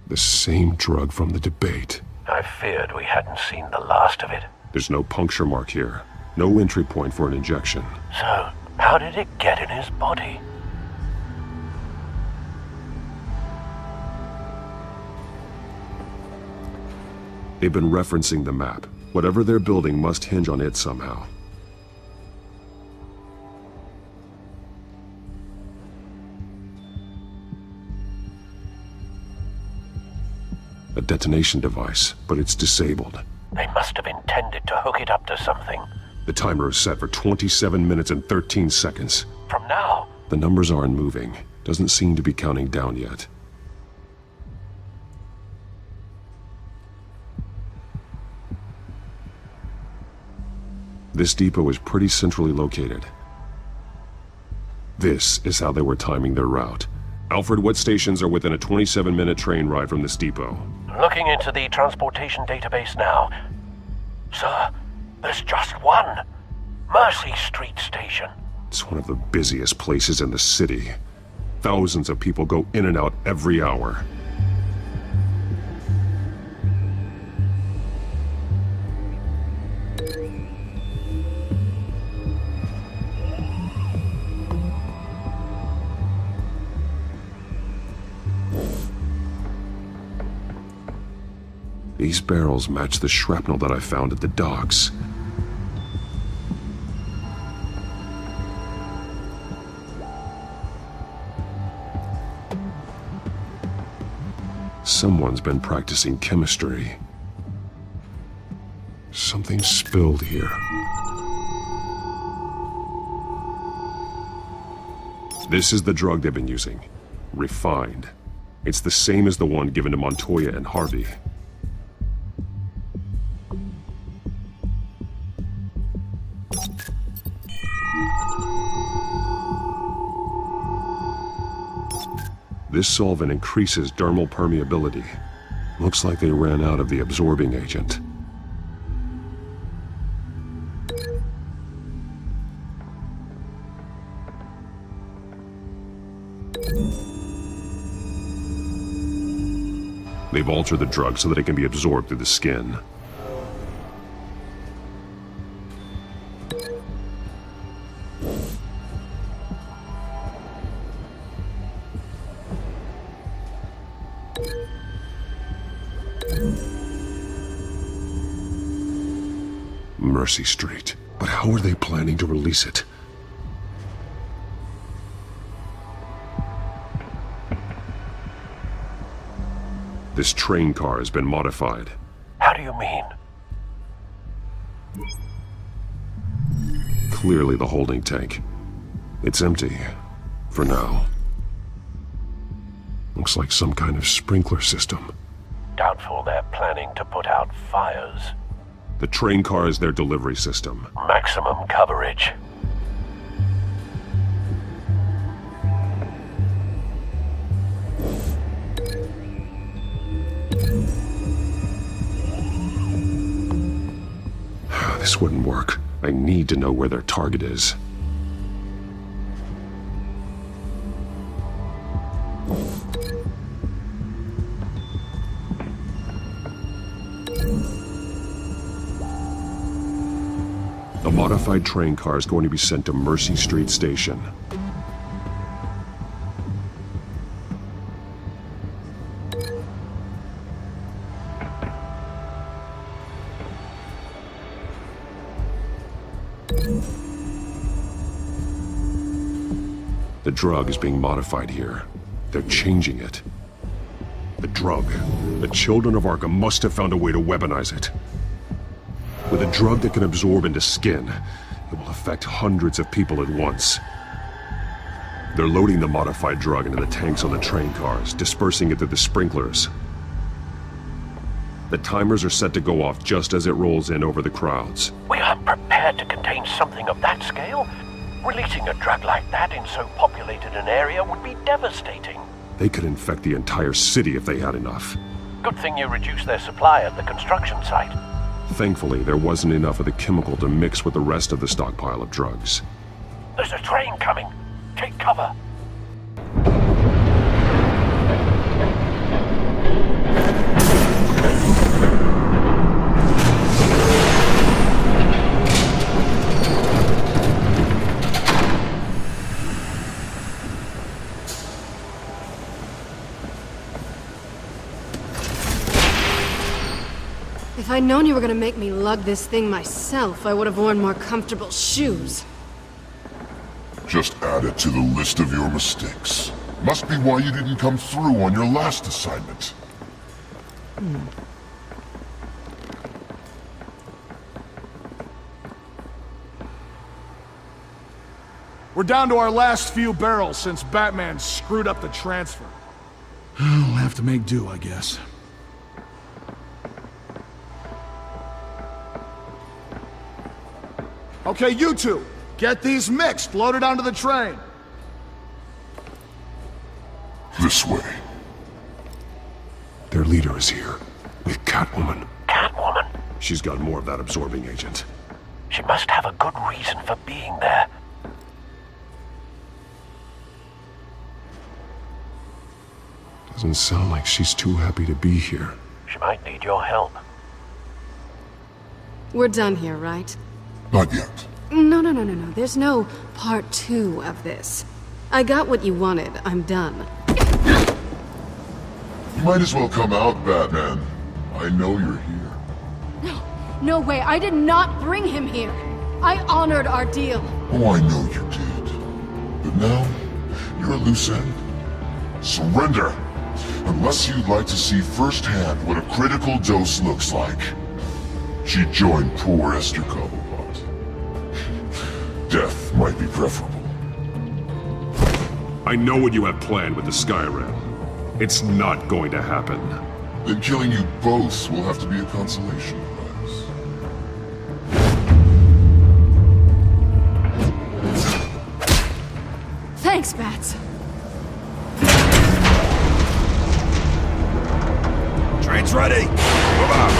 The same drug from the debate. I feared we hadn't seen the last of it. There's no puncture mark here. No entry point for an injection. So, how did it get in his body? They've been referencing the map. Whatever they're building must hinge on it somehow. A detonation device, but it's disabled. They must have intended to hook it up to something. The timer is set for 27 minutes and 13 seconds. From now? The numbers aren't moving. Doesn't seem to be counting down yet. This depot is pretty centrally located. This is how they were timing their route. Alfred, what stations are within a 27-minute train ride from this depot? Looking into the transportation database now. Sir, there's just one. Mercy Street Station. It's one of the busiest places in the city. Thousands of people go in and out every hour. These barrels match the shrapnel that I found at the docks. Someone's been practicing chemistry. Something spilled here. This is the drug they've been using. Refined. It's the same as the one given to Montoya and Harvey. This solvent increases dermal permeability. Looks like they ran out of the absorbing agent. They've altered the drug so that it can be absorbed through the skin. Mercy Street. But how are they planning to release it? This train car has been modified. How do you mean? Clearly the holding tank. It's empty. For now. Looks like some kind of sprinkler system. Doubtful they're planning to put out fires. The train car is their delivery system. Maximum coverage. This wouldn't work. I need to know where their target is. A modified train car is going to be sent to Mercy Street Station. The drug is being modified here. They're changing it. The drug. The children of Arkham must have found a way to weaponize it. With a drug that can absorb into skin, it will affect hundreds of people at once. They're loading the modified drug into the tanks on the train cars, dispersing it through the sprinklers. The timers are set to go off just as it rolls in over the crowds. We aren't prepared to contain something of that scale. Releasing a drug like that in so populated an area would be devastating. They could infect the entire city if they had enough. Good thing you reduced their supply at the construction site. Thankfully, there wasn't enough of the chemical to mix with the rest of the stockpile of drugs. There's a train coming. Take cover. If I'd known you were gonna make me lug this thing myself, I would have worn more comfortable shoes. Just add it to the list of your mistakes. Must be why you didn't come through on your last assignment. We're down to our last few barrels since Batman screwed up the transfer. We'll have to make do, I guess. Okay, you two, get these mixed, loaded onto the train. This way. Their leader is here, with Catwoman. Catwoman? She's got more of that absorbing agent. She must have a good reason for being there. Doesn't sound like she's too happy to be here. She might need your help. We're done here, right? Not yet. No. There's no part 2 of this. I got what you wanted. I'm done. You might as well come out, Batman. I know you're here. No way. I did not bring him here. I honored our deal. Oh, I know you did. But now, you're a loose end. Surrender! Unless you'd like to see firsthand what a critical dose looks like. She joined poor Esther Cobblepot. Death might be preferable. I know what you have planned with the Skyrim. It's not going to happen. Then killing you both will have to be a consolation prize. Thanks, Bats. Train's ready! Move out!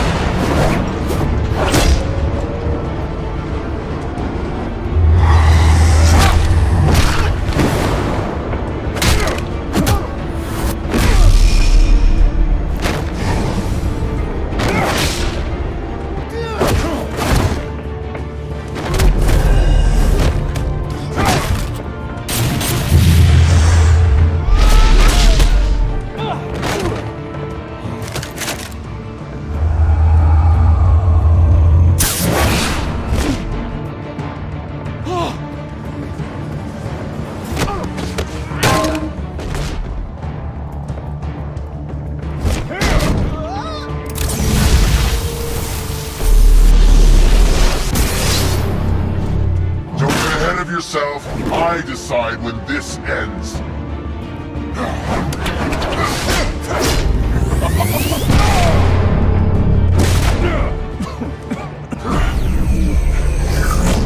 Yourself, I decide when this ends.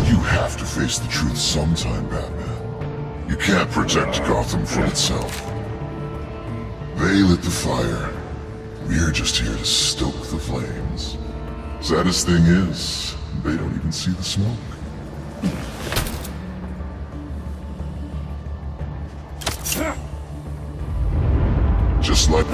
You have to face the truth sometime, Batman. You can't protect Gotham from itself. They lit the fire. We're just here to stoke the flames. Saddest thing is, they don't even see the smoke. Just like...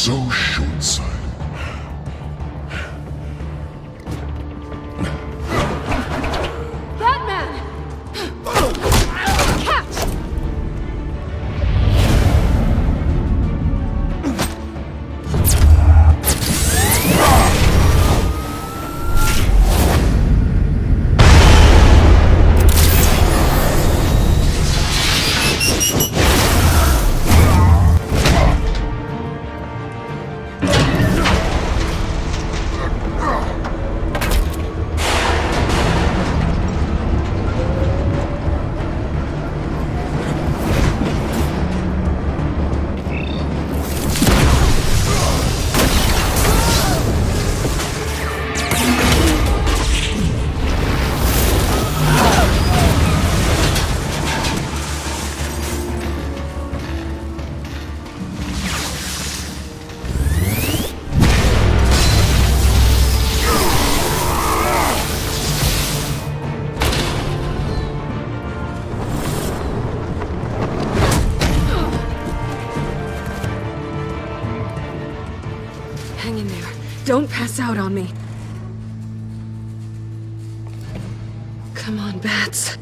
so short-sighted. Batman! Catch! Hang in there. Don't pass out on me. Come on, Bats.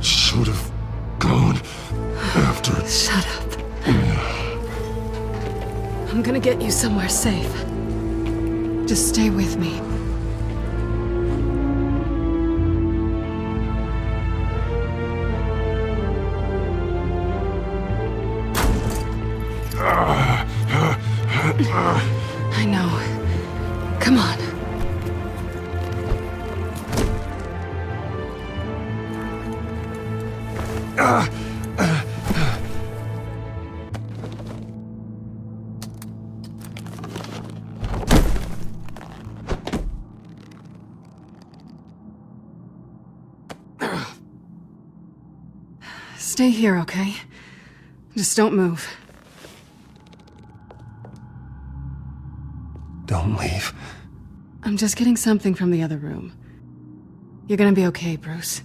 Should have gone after. Shut up. I'm gonna get you somewhere safe. Just stay with me. I know. Come on. Stay here, okay? Just don't move. Don't leave. I'm just getting something from the other room. You're gonna be okay, Bruce.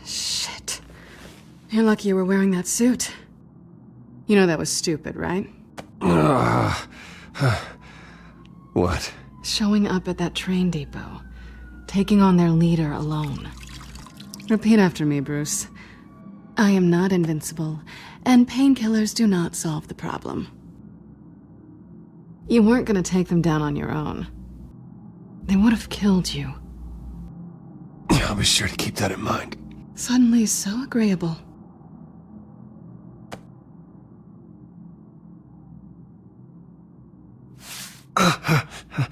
Shit. You're lucky you were wearing that suit. You know that was stupid, right? What? Showing up at that train depot. Taking on their leader alone. Repeat after me, Bruce. I am not invincible, and painkillers do not solve the problem. You weren't gonna take them down on your own. They would have killed you. I'll be sure to keep that in mind. Suddenly so agreeable.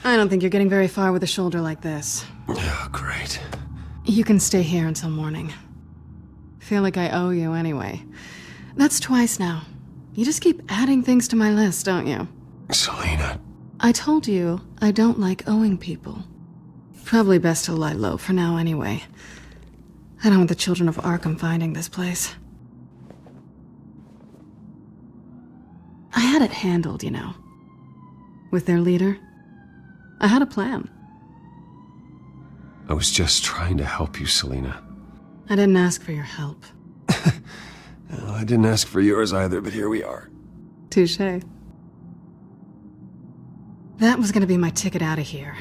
I don't think you're getting very far with a shoulder like this. Oh, great. You can stay here until morning. Feel like I owe you anyway. That's twice now. You just keep adding things to my list, don't you? Selina. I told you I don't like owing people. Probably best to lie low for now anyway. I don't want the children of Arkham finding this place. I had it handled, you know. With their leader. I had a plan. I was just trying to help you, Selina. I didn't ask for your help. Well, I didn't ask for yours either, but here we are. Touché. That was gonna be my ticket out of here.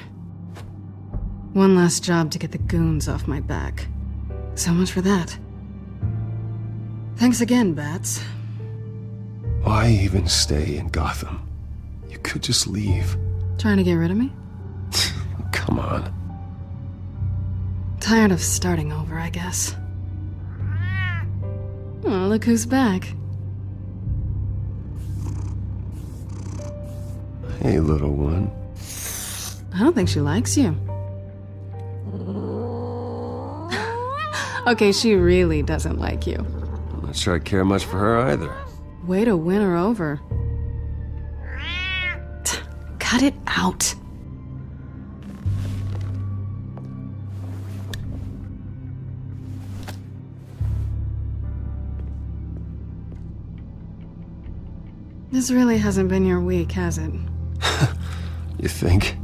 One last job to get the goons off my back. So much for that. Thanks again, Bats. Why even stay in Gotham? You could just leave. Trying to get rid of me? Come on. Tired of starting over, I guess. Oh, look who's back. Hey, little one. I don't think she likes you. Okay, she really doesn't like you. I'm not sure I care much for her either. Way to win her over. Cut it out. This really hasn't been your week, has it? You think?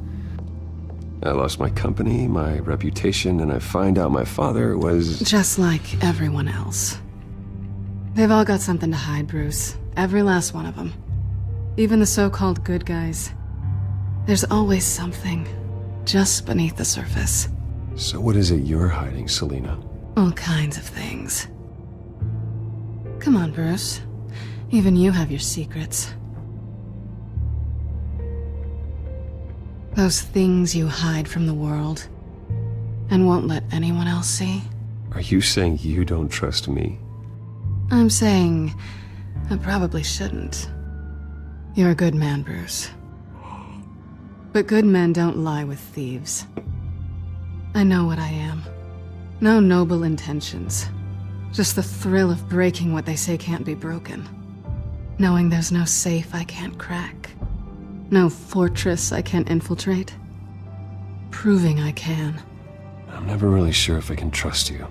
I lost my company, my reputation, and I find out my father was... Just like everyone else. They've all got something to hide, Bruce. Every last one of them. Even the so-called good guys. There's always something, just beneath the surface. So what is it you're hiding, Selina? All kinds of things. Come on, Bruce. Even you have your secrets. Those things you hide from the world, and won't let anyone else see. Are you saying you don't trust me? I'm saying I probably shouldn't. You're a good man, Bruce. But good men don't lie with thieves. I know what I am. No noble intentions. Just the thrill of breaking what they say can't be broken. Knowing there's no safe I can't crack. No fortress I can't infiltrate. Proving I can. I'm never really sure if I can trust you.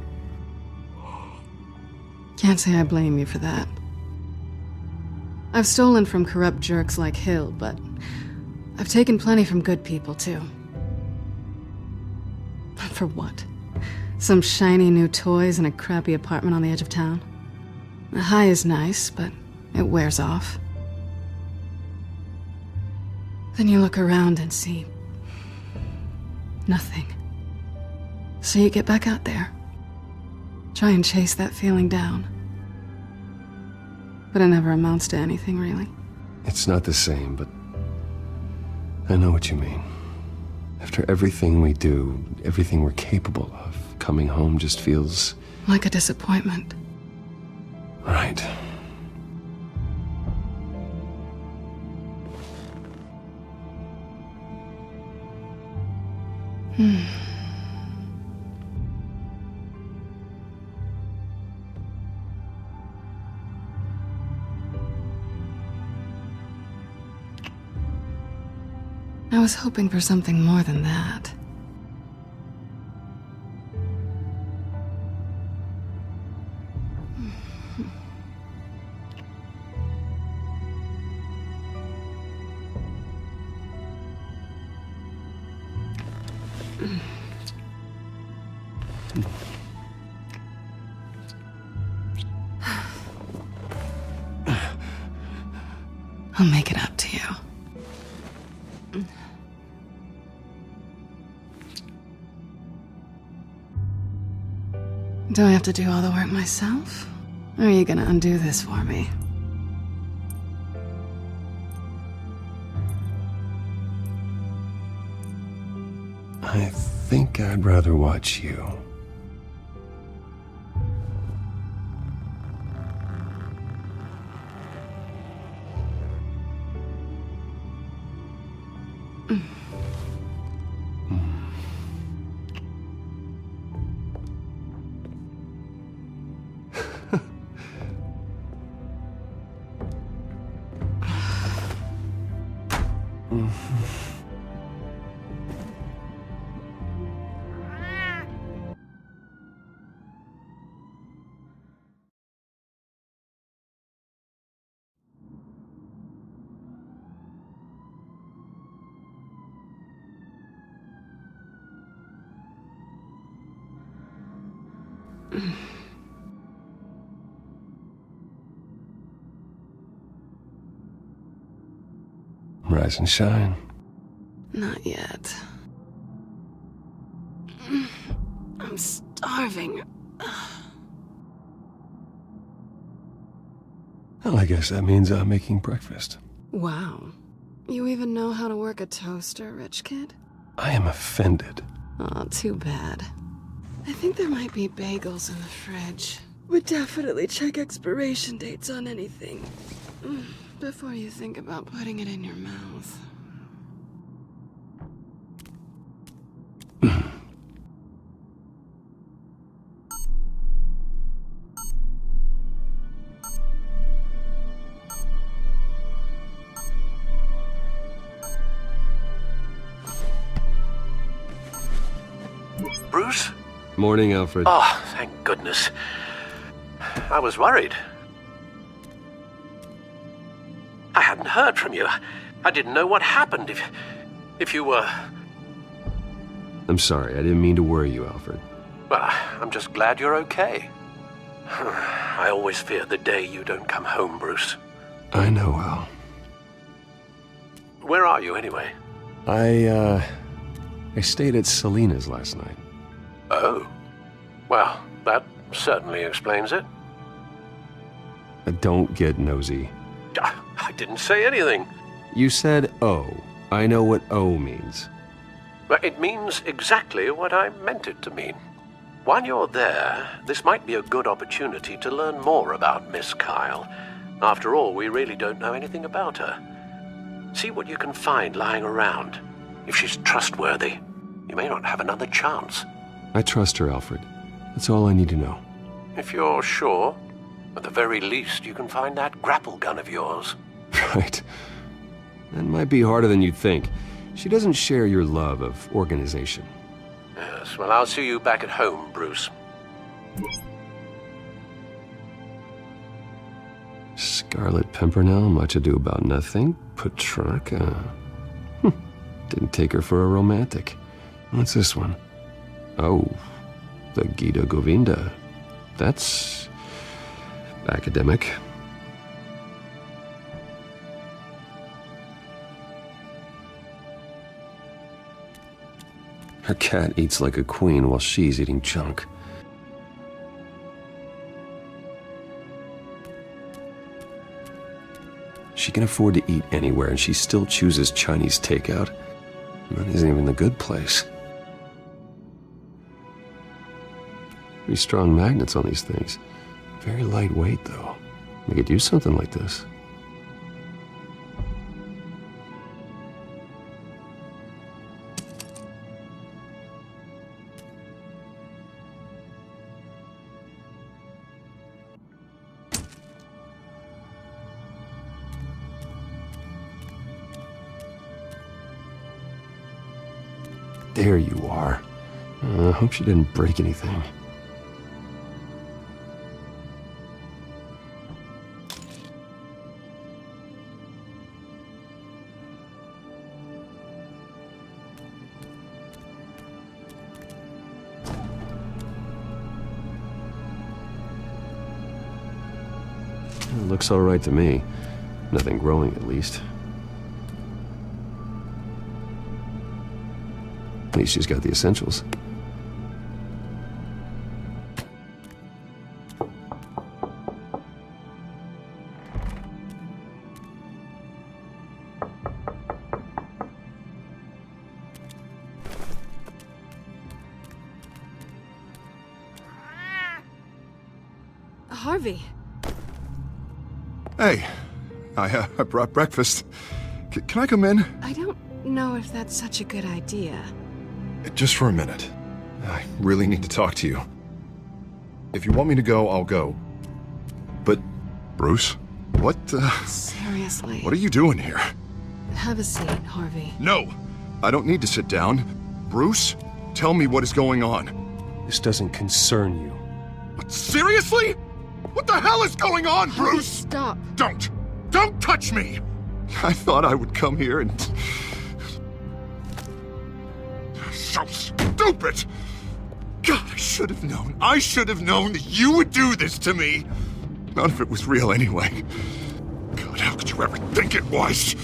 Can't say I blame you for that. I've stolen from corrupt jerks like Hill, but I've taken plenty from good people, too. For what? Some shiny new toys and a crappy apartment on the edge of town? The high is nice, but it wears off. Then you look around and see... nothing. So you get back out there. Try and chase that feeling down. But it never amounts to anything, really. It's not the same, but I know what you mean. After everything we do, everything we're capable of, coming home just feels... like a disappointment. Right. I was hoping for something more than that. I'll make it up to you. Do I have to do all the work myself? Or are you gonna undo this for me? I think I'd rather watch you. Rise and shine. Not yet. I'm starving. Well, I guess that means I'm making breakfast. Wow. You even know how to work a toaster, rich kid? I am offended. Aw, too bad. I think there might be bagels in the fridge. Would definitely check expiration dates on anything. Before you think about putting it in your mouth. Bruce? Morning, Alfred. Oh, thank goodness. I was worried. I hadn't heard from you. I didn't know what happened. If you were... I'm sorry, I didn't mean to worry you, Alfred. Well, I'm just glad you're okay. I always fear the day you don't come home, Bruce. I know, Al. Where are you, anyway? I stayed at Selena's last night. Oh. Well, that certainly explains it. Don't get nosy. I didn't say anything. You said O. I know what O means. But it means exactly what I meant it to mean. While you're there, this might be a good opportunity to learn more about Miss Kyle. After all, we really don't know anything about her. See what you can find lying around. If she's trustworthy, you may not have another chance. I trust her, Alfred. That's all I need to know. If you're sure, at the very least, you can find that grapple gun of yours. Right. That might be harder than you'd think. She doesn't share your love of organization. Yes, well, I'll see you back at home, Bruce. Scarlet Pimpernel, much ado about nothing. Petrarca. Didn't take her for a romantic. What's this one? Oh, the Gita Govinda. That's academic. Her cat eats like a queen while she's eating junk. She can afford to eat anywhere, and she still chooses Chinese takeout. That isn't even the good place. Pretty strong magnets on these things. Very lightweight, though. They could use something like this. There you are. I hope she didn't break anything. It looks all right to me. Nothing growing, at least. At least she's got the essentials. Harvey. Hey, I brought breakfast. Can I come in? I don't know if that's such a good idea. Just for a minute. I really need to talk to you. If you want me to go, I'll go. But, Bruce, what, Seriously. what are you doing here? Have a seat, Harvey. No! I don't need to sit down. Bruce, tell me what is going on. This doesn't concern you. What, seriously? What the hell is going on, Bruce? Stop. Don't! Don't touch me! I thought I would come here and... So stupid! God, I should have known. I should have known that you would do this to me. None of it was real anyway. God, how could you ever think it was?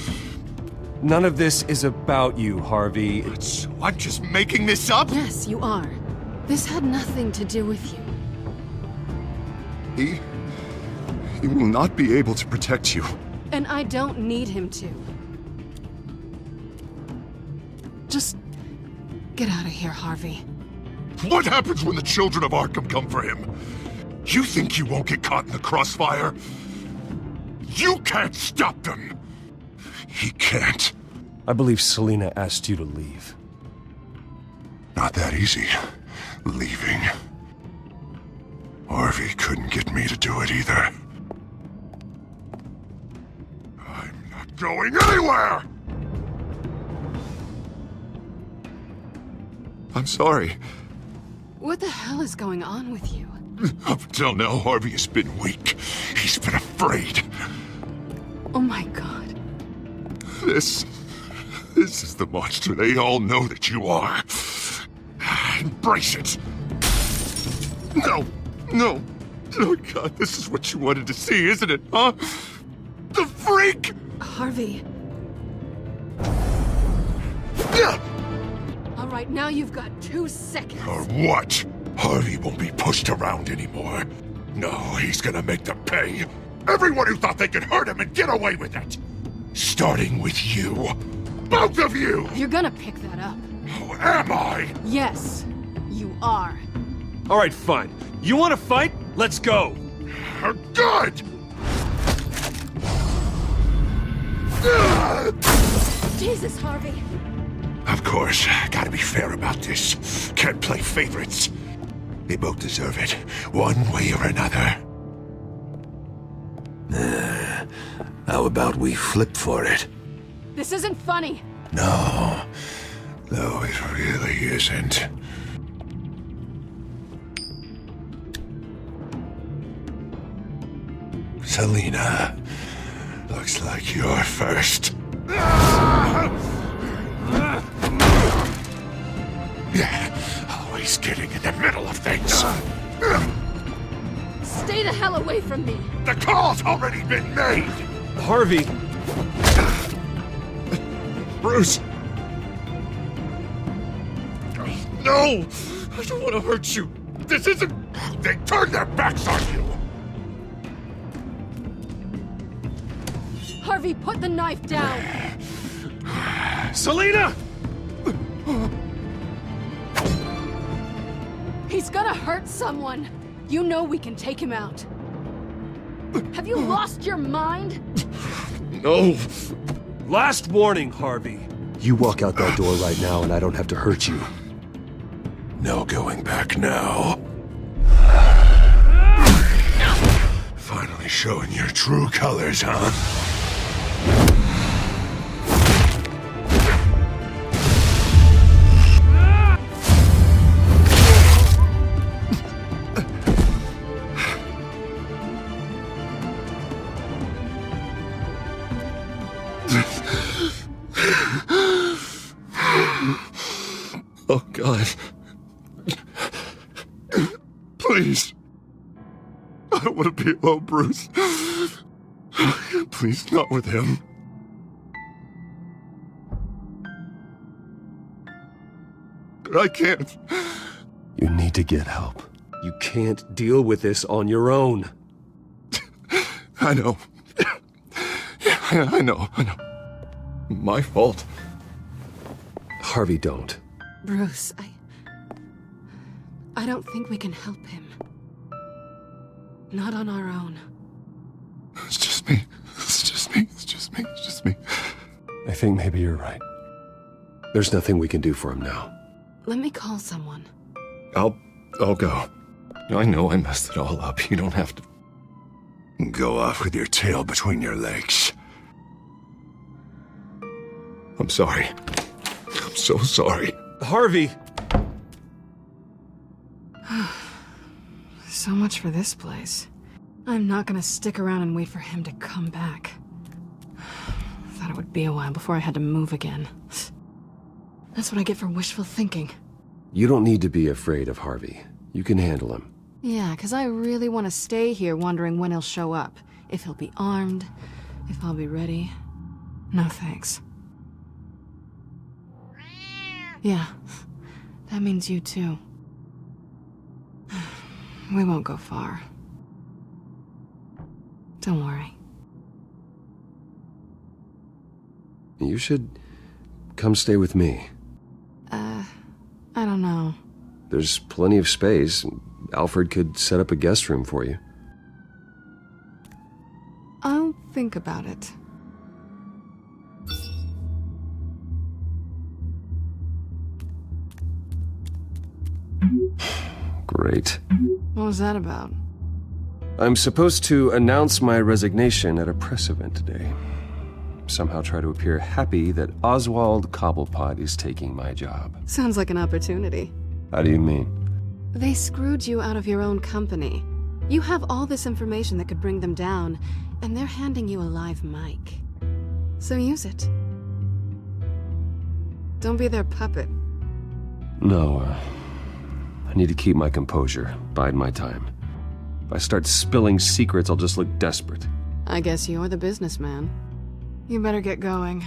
None of this is about you, Harvey. So I'm just making this up? Yes, you are. This had nothing to do with you. He will not be able to protect you. And I don't need him to. Just get out of here, Harvey. What happens when the children of Arkham come for him? You think you won't get caught in the crossfire? You can't stop them! He can't. I believe Selena asked you to leave. Not that easy. Leaving. Harvey couldn't get me to do it either. I'm not going anywhere! I'm sorry. What the hell is going on with you? Up until now, Harvey has been weak. He's been afraid. Oh my God. This This is the monster they all know that you are. Embrace it. No. No. Oh, God, this is what you wanted to see, isn't it, huh? The freak! Harvey. All right, now you've got 2 seconds. Or what? Harvey won't be pushed around anymore. No, he's gonna make them pay. Everyone who thought they could hurt him and get away with it. Starting with you. Both of you! You're gonna pick that up. Who am I? Yes, you are. All right, fine. You want to fight? Let's go. Good! Jesus, Harvey. Of course, gotta be fair about this. Can't play favorites. They both deserve it, one way or another. How about we flip for it? This isn't funny. No, it really isn't. Selina, looks like you're first. Always getting in the middle of things. Stay the hell away from me. The call's already been made. Harvey. Bruce. No, I don't want to hurt you. This isn't... They turned their backs on you. Harvey, put the knife down. Selina! He's gonna hurt someone. You know we can take him out. Have you lost your mind? No. Last warning, Harvey. You walk out that door right now and I don't have to hurt you. No going back now. Finally showing your true colors, huh? Oh, God. Please. I don't want to be alone, Bruce. Please, not with him. But I can't. You need to get help. You can't deal with this on your own. I know. Yeah, I know. My fault. Harvey, don't. Bruce, I don't think we can help him. Not on our own. It's just me. I think maybe you're right. There's nothing we can do for him now. Let me call someone. I'll go. I know I messed it all up. You don't have to go off with your tail between your legs. I'm sorry. I'm so sorry. Harvey! So much for this place. I'm not gonna stick around and wait for him to come back. Thought it would be a while before I had to move again. That's what I get for wishful thinking. You don't need to be afraid of Harvey. You can handle him. Yeah, 'cause I really want to stay here wondering when he'll show up. If he'll be armed, if I'll be ready. No thanks. Yeah, that means you too. We won't go far. Don't worry. You should come stay with me. I don't know. There's plenty of space. Alfred could set up a guest room for you. I'll think about it. Great. What was that about? I'm supposed to announce my resignation at a press event today. Somehow try to appear happy that Oswald Cobblepot is taking my job. Sounds like an opportunity. How do you mean? They screwed you out of your own company. You have all this information that could bring them down, and they're handing you a live mic. So use it. Don't be their puppet. No, I need to keep my composure, bide my time. If I start spilling secrets, I'll just look desperate. I guess you're the businessman. You better get going.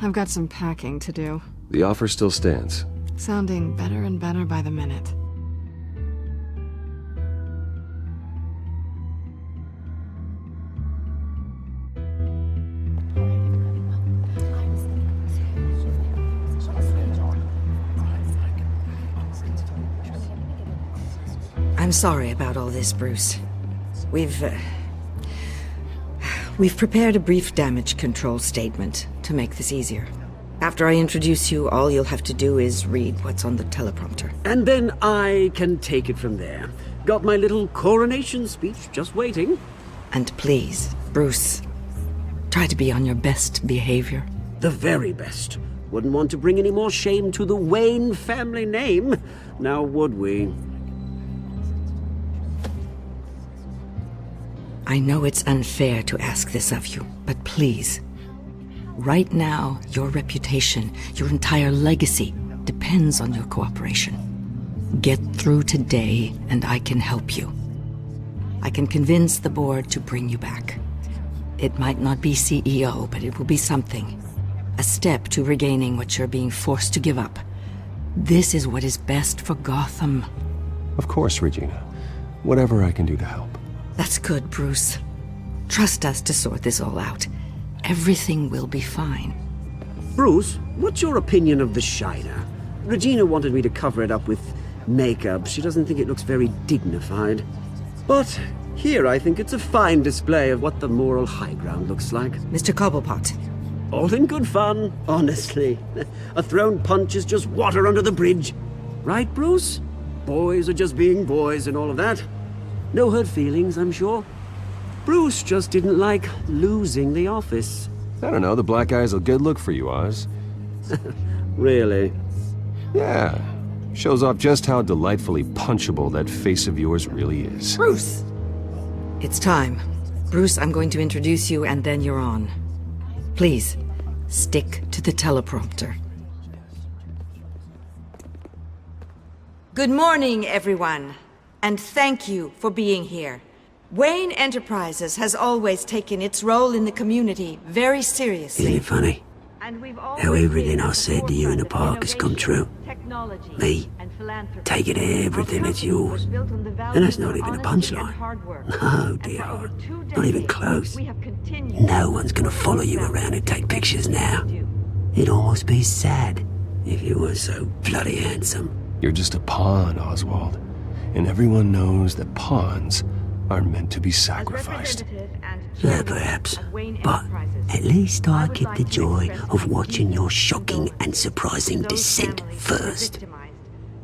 I've got some packing to do. The offer still stands. Sounding better and better by the minute. I'm sorry about all this, Bruce. We've prepared a brief damage control statement to make this easier. After I introduce you, all you'll have to do is read what's on the teleprompter. And then I can take it from there. Got my little coronation speech just waiting. And please, Bruce, try to be on your best behavior. The very best. Wouldn't want to bring any more shame to the Wayne family name, now would we? I know it's unfair to ask this of you, but please. Right now, your reputation, your entire legacy, depends on your cooperation. Get through today, and I can help you. I can convince the board to bring you back. It might not be CEO, but it will be something. A step to regaining what you're being forced to give up. This is what is best for Gotham. Of course, Regina. Whatever I can do to help. That's good, Bruce. Trust us to sort this all out. Everything will be fine. Bruce, what's your opinion of the Shiner? Regina wanted me to cover it up with makeup. She doesn't think it looks very dignified. But here I think it's a fine display of what the moral high ground looks like. Mr. Cobblepot. All in good fun, honestly. A thrown punch is just water under the bridge. Right, Bruce? Boys are just being boys and all of that. No hurt feelings, I'm sure. Bruce just didn't like losing the office. I don't know, the black eye's a good look for you, Oz. Really? Yeah. Shows off just how delightfully punchable that face of yours really is. Bruce! It's time. Bruce, I'm going to introduce you and then you're on. Please, stick to the teleprompter. Good morning, everyone. And thank you for being here. Wayne Enterprises has always taken its role in the community very seriously. Isn't it funny? How everything I said to you in the park has come true. Me, taking everything that's yours. And that's not even a punchline. No, dear heart. Not even close. No one's gonna follow you around and take pictures now. It'd almost be sad if you were so bloody handsome. You're just a pawn, Oswald. And everyone knows that pawns are meant to be sacrificed. Yeah, perhaps. But at least I get the joy of watching your shocking and surprising descent first.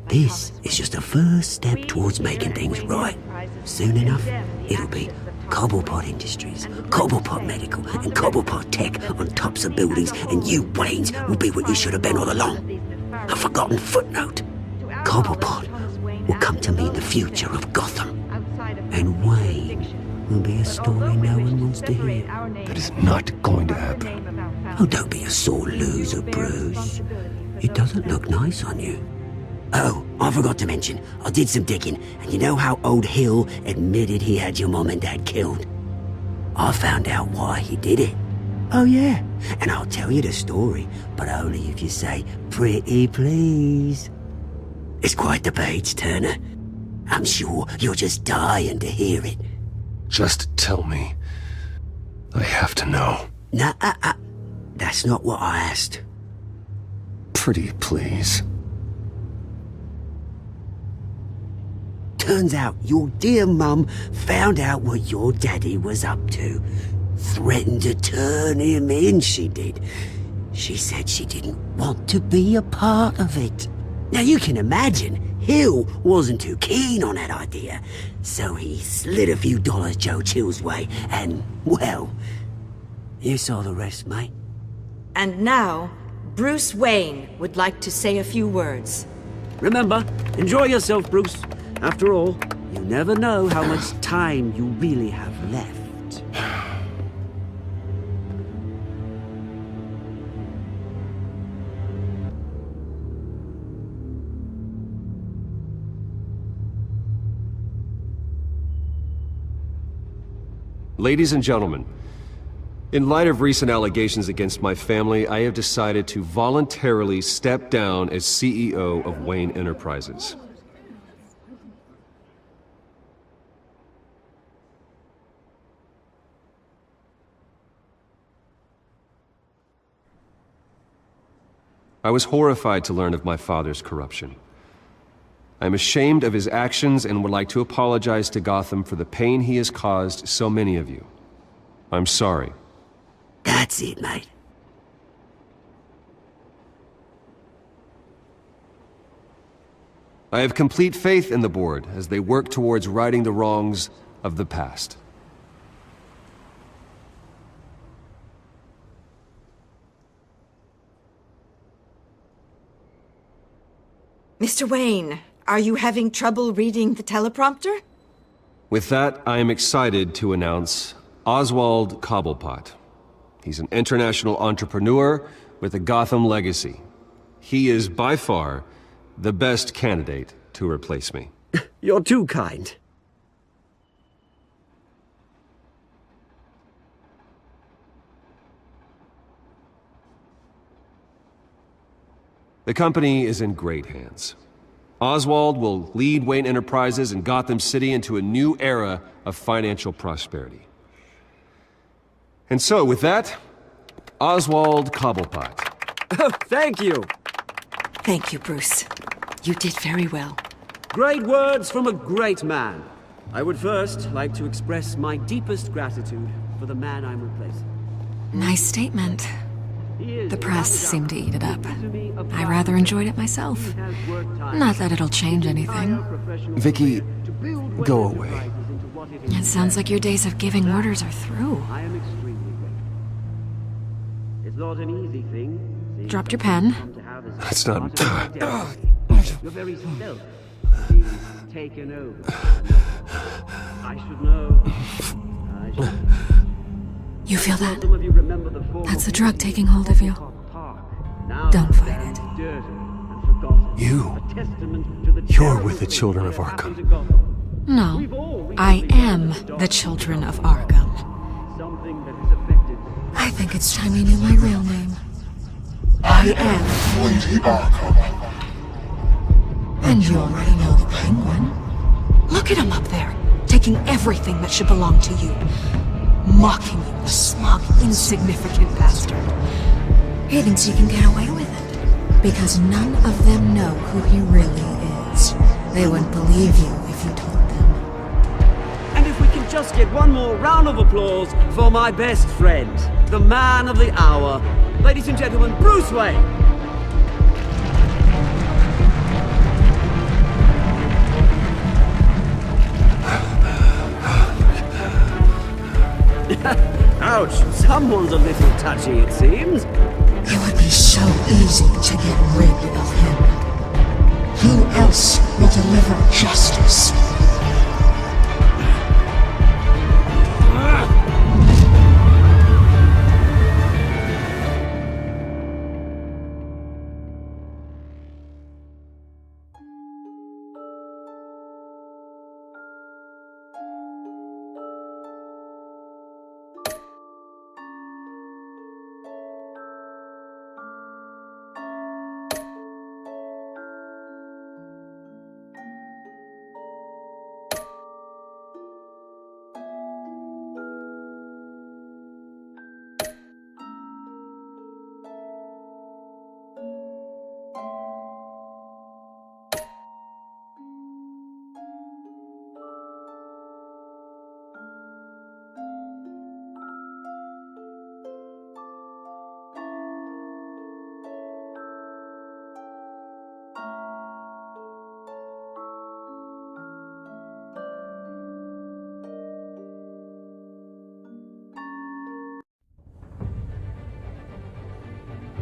This is just a first step towards making things right. Soon enough, it'll be Cobblepot Industries, Cobblepot Medical, and Cobblepot Tech on tops of buildings, and you, Waynes, will be what you should have been all along. A forgotten footnote. Cobblepot will come to mean the future of Gotham. And Wayne will be a story no one wants to hear. That is not going to happen. Oh, don't be a sore loser, Bruce. It doesn't look nice on you. Oh, I forgot to mention, I did some digging, and you know how old Hill admitted he had your mom and dad killed? I found out why he did it. Oh yeah, and I'll tell you the story, but only if you say, pretty please. It's quite the page, Turner. I'm sure you're just dying to hear it. Just tell me. I have to know. Nah, that's not what I asked. Pretty please. Turns out your dear mum found out what your daddy was up to. Threatened to turn him in, she did. She said she didn't want to be a part of it. Now you can imagine, Hill wasn't too keen on that idea, so he slid a few dollars Joe Chill's way, and, well, you saw the rest, mate. And now, Bruce Wayne would like to say a few words. Remember, enjoy yourself, Bruce. After all, you never know how much time you really have left. Ladies and gentlemen, in light of recent allegations against my family, I have decided to voluntarily step down as CEO of Wayne Enterprises. I was horrified to learn of my father's corruption. I am ashamed of his actions and would like to apologize to Gotham for the pain he has caused so many of you. I'm sorry. That's it, mate. I have complete faith in the board as they work towards righting the wrongs of the past. Mr. Wayne, are you having trouble reading the teleprompter? With that, I am excited to announce Oswald Cobblepot. He's an international entrepreneur with a Gotham legacy. He is by far the best candidate to replace me. You're too kind. The company is in great hands. Oswald will lead Wayne Enterprises and Gotham City into a new era of financial prosperity. And so, with that, Oswald Cobblepot. Oh, thank you. Thank you, Bruce. You did very well. Great words from a great man. I would first like to express my deepest gratitude for the man I'm replacing. Nice statement. The press seemed to eat it up. I rather enjoyed it myself. Not that it'll change anything. Vicky, go away. It sounds like your days of giving orders are through. I am extremely grateful. It's not an easy thing. Dropped your pen. That's not... Your very self being taken over. I should know. You feel that? That's the drug taking hold of you. Don't fight it. You're with the children of Arkham. No, I am the children of Arkham. I think it's time you knew my real name. I am Lady Arkham. And you already know the Penguin. Look at him up there, taking everything that should belong to you. Mocking you, the smug, insignificant bastard. He thinks he can get away with it, because none of them know who he really is. They wouldn't believe you if you told them. And if we can just get one more round of applause for my best friend, the man of the hour, ladies and gentlemen, Bruce Wayne. Ouch, someone's a little touchy, it seems. It would be so easy to get rid of him. Who else will deliver justice?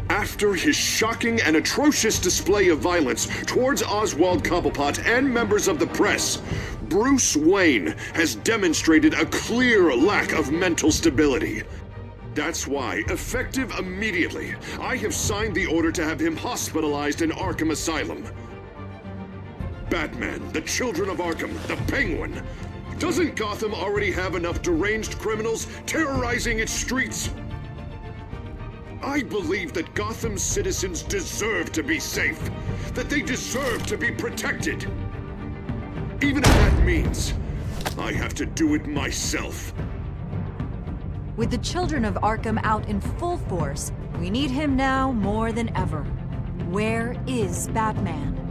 After his shocking and atrocious display of violence towards Oswald Cobblepot and members of the press, Bruce Wayne has demonstrated a clear lack of mental stability. That's why, effective immediately, I have signed the order to have him hospitalized in Arkham Asylum. Batman, the Children of Arkham, the Penguin, Doesn't Gotham already have enough deranged criminals terrorizing its streets? I believe that Gotham's citizens deserve to be safe, that they deserve to be protected. Even if that means I have to do it myself. With the children of Arkham out in full force, we need him now more than ever. Where is Batman?